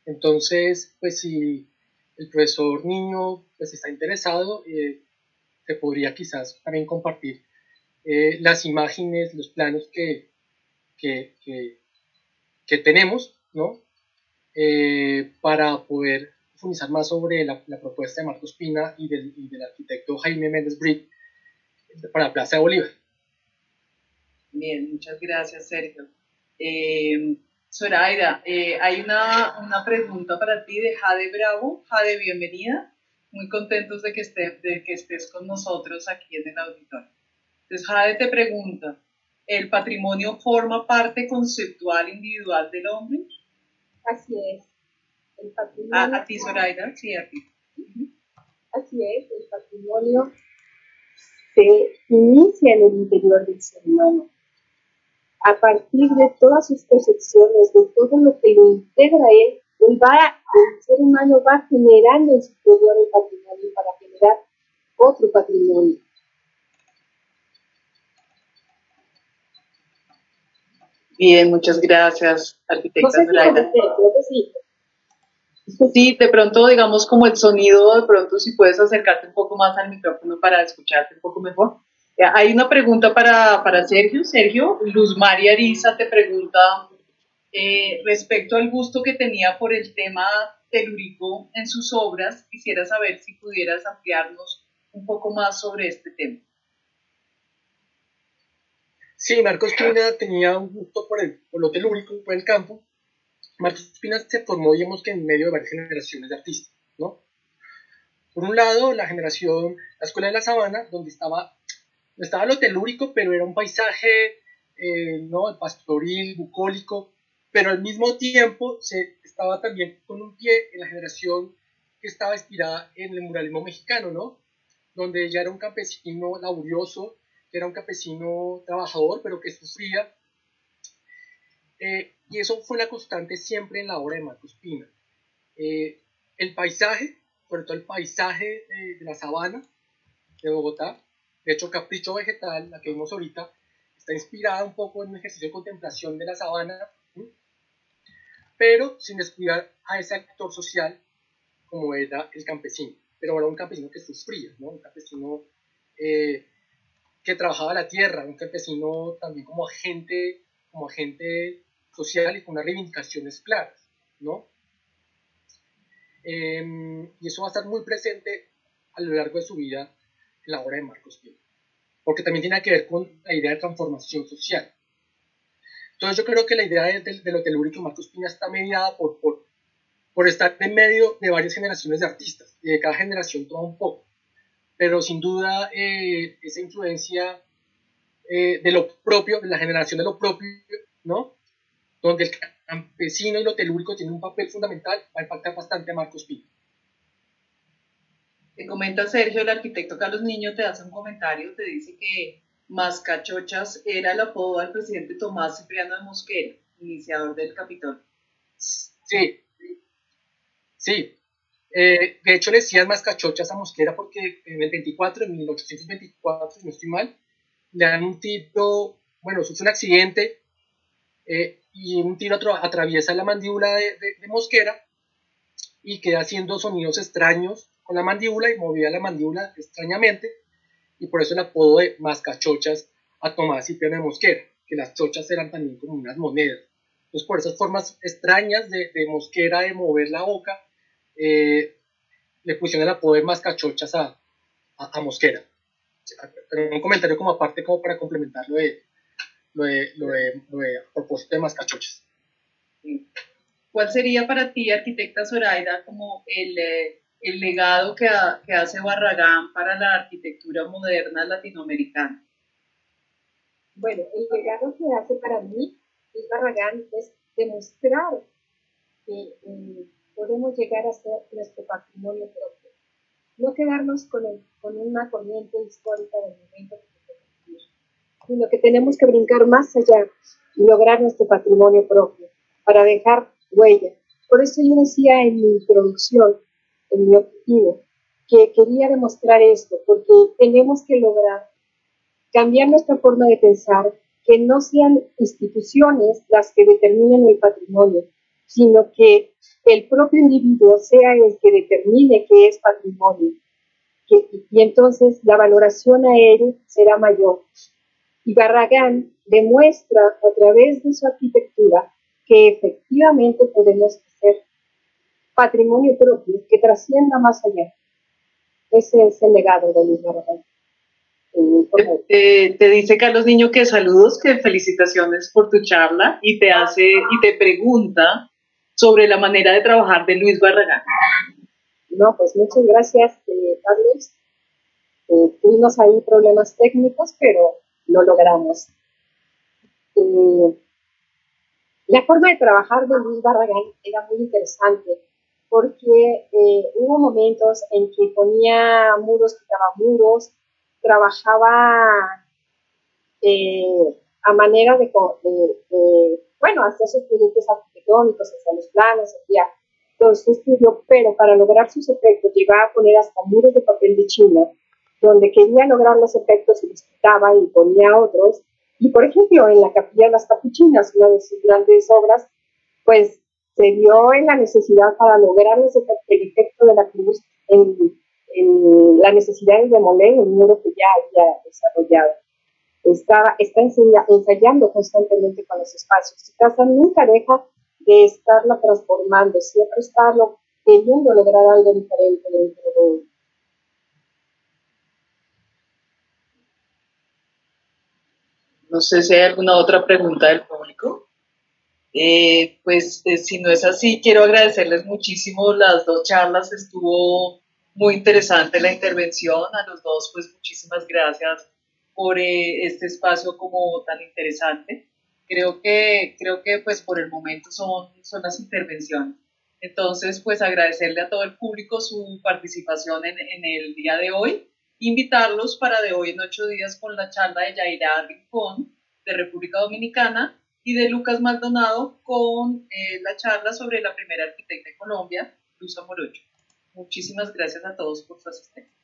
Entonces, pues si el profesor Niño pues, está interesado, se podría quizás también compartir las imágenes, los planos que tenemos, ¿no? Para poder profundizar más sobre la propuesta de Marcos Pina y del arquitecto Jaime Méndez Brito para la Plaza de Bolívar. Bien, muchas gracias, Sergio. Zoraida, hay una pregunta para ti de Jade Bravo. Jade, bienvenida. Muy contentos de que estés con nosotros aquí en el auditorio. Entonces, Jade te pregunta, ¿el patrimonio forma parte conceptual individual del hombre? Así es. El patrimonio. A ti, Zoraida, sí, a ti. Así es, el patrimonio se inicia en el interior del ser humano. A partir de todas sus percepciones, de todo lo que lo integra él, el ser humano va generando en su interior el patrimonio para generar otro patrimonio. Bien, muchas gracias, arquitecta Zoraida. Creo que sí. Sí, de pronto, digamos, como el sonido, de pronto si puedes acercarte un poco más al micrófono para escucharte un poco mejor. Hay una pregunta para Sergio. Sergio, Luz María Ariza te pregunta respecto al gusto que tenía por el tema telúrico en sus obras, quisiera saber si pudieras ampliarnos un poco más sobre este tema. Sí, Marcos Pina tenía un gusto por lo telúrico, por el campo. Marcos Pina se formó, digamos que en medio de varias generaciones de artistas, ¿no? Por un lado, la Escuela de la Sabana, donde estaba lo telúrico, pero era un paisaje, ¿no? El pastoril, bucólico, pero al mismo tiempo se estaba también con un pie en la generación que estaba inspirada en el muralismo mexicano, ¿no? Donde ya era un campesino laborioso, que era un campesino trabajador, pero que sufría. Y eso fue una constante siempre en la obra de Marcos Pina. El paisaje, sobre todo el paisaje de la sabana de Bogotá, de hecho Capricho Vegetal, la que vimos ahorita, está inspirada un poco en un ejercicio de contemplación de la sabana, ¿sí? Pero sin descuidar a ese actor social como era el campesino. Pero era un campesino que sufría, ¿no? Un campesino que trabajaba la tierra, un campesino también como agente social y con unas reivindicaciones claras, ¿no? Y eso va a estar muy presente a lo largo de su vida en la obra de Marcos Pina, porque también tiene que ver con la idea de transformación social. Entonces yo creo que la idea de lo telúrico de Marcos Pina está mediada por estar en medio de varias generaciones de artistas, y de cada generación toma un poco, pero sin duda esa influencia de lo propio, de la generación de lo propio, ¿no? Donde el campesino y lo telúrico tienen un papel fundamental, va a impactar bastante a Marcos Pina. Te comenta Sergio, el arquitecto Carlos Niño, te hace un comentario, te dice que Mascachochas era el apodo del presidente Tomás Cipriano de Mosquera, iniciador del Capitolio. Sí, sí. De hecho le decían Mascachochas a Mosquera porque en el 24, en 1824, si no estoy mal, le dan un tiro, bueno, sufre un accidente y un tiro atraviesa la mandíbula de Mosquera y queda haciendo sonidos extraños con la mandíbula y movía la mandíbula extrañamente, y por eso el apodo de Mascachochas a Tomás Cipriano de Mosquera, que las chochas eran también como unas monedas. Entonces por esas formas extrañas de Mosquera de mover la boca, le pusieron el apodo de Mascachochas a Mosquera. Pero un comentario como aparte, como para complementar lo de a propósito de Mascachochas. ¿Cuál sería para ti, arquitecta Zoraida, como el legado que hace Barragán para la arquitectura moderna latinoamericana? Bueno, el legado que hace para mí Luis Barragán es demostrar que podemos llegar a ser nuestro patrimonio propio. No quedarnos con una corriente histórica del momento que tenemos que vivir, sino que tenemos que brincar más allá y lograr nuestro patrimonio propio para dejar huella. Por eso yo decía en mi introducción, en mi objetivo, que quería demostrar esto, porque tenemos que lograr cambiar nuestra forma de pensar, que no sean instituciones las que determinen el patrimonio, sino que el propio individuo sea el que determine qué es patrimonio. Y entonces la valoración a él será mayor. Y Barragán demuestra a través de su arquitectura que efectivamente podemos hacer patrimonio propio que trascienda más allá. Ese es el legado de Luis Barragán. Te dice Carlos Niño que saludos, que felicitaciones por tu charla y te pregunta sobre la manera de trabajar de Luis Barragán. No, pues muchas gracias, Carlos. Tuvimos ahí problemas técnicos, pero lo logramos. La forma de trabajar de Luis Barragán era muy interesante porque hubo momentos en que ponía muros, quitaba muros, trabajaba a manera bueno, hacía sus proyectos arquitectónicos, hacía los planos, hacía todo su estudio, pero para lograr sus efectos llegaba a poner hasta muros de papel de China, donde quería lograr los efectos y los quitaba y ponía otros. Y por ejemplo, en la Capilla de las Capuchinas, una de sus grandes obras, pues se vio en la necesidad para lograr el efecto de la cruz, en la necesidad de demoler el muro que ya había desarrollado. Está ensayando constantemente con los espacios. Su casa nunca deja de estarla transformando, siempre estarlo queriendo lograr algo diferente dentro de él. No sé si hay alguna otra pregunta del público. Si no es así, quiero agradecerles muchísimo las dos charlas. Estuvo muy interesante la intervención. A los dos, pues muchísimas gracias por este espacio como tan interesante. Creo que pues por el momento son las intervenciones. Entonces, pues agradecerle a todo el público su participación en el día de hoy. Invitarlos para de hoy en 8 días con la charla de Yaira Rincón de República Dominicana y de Lucas Maldonado con la charla sobre la primera arquitecta de Colombia, Luz Amorocho. Muchísimas gracias a todos por su asistencia.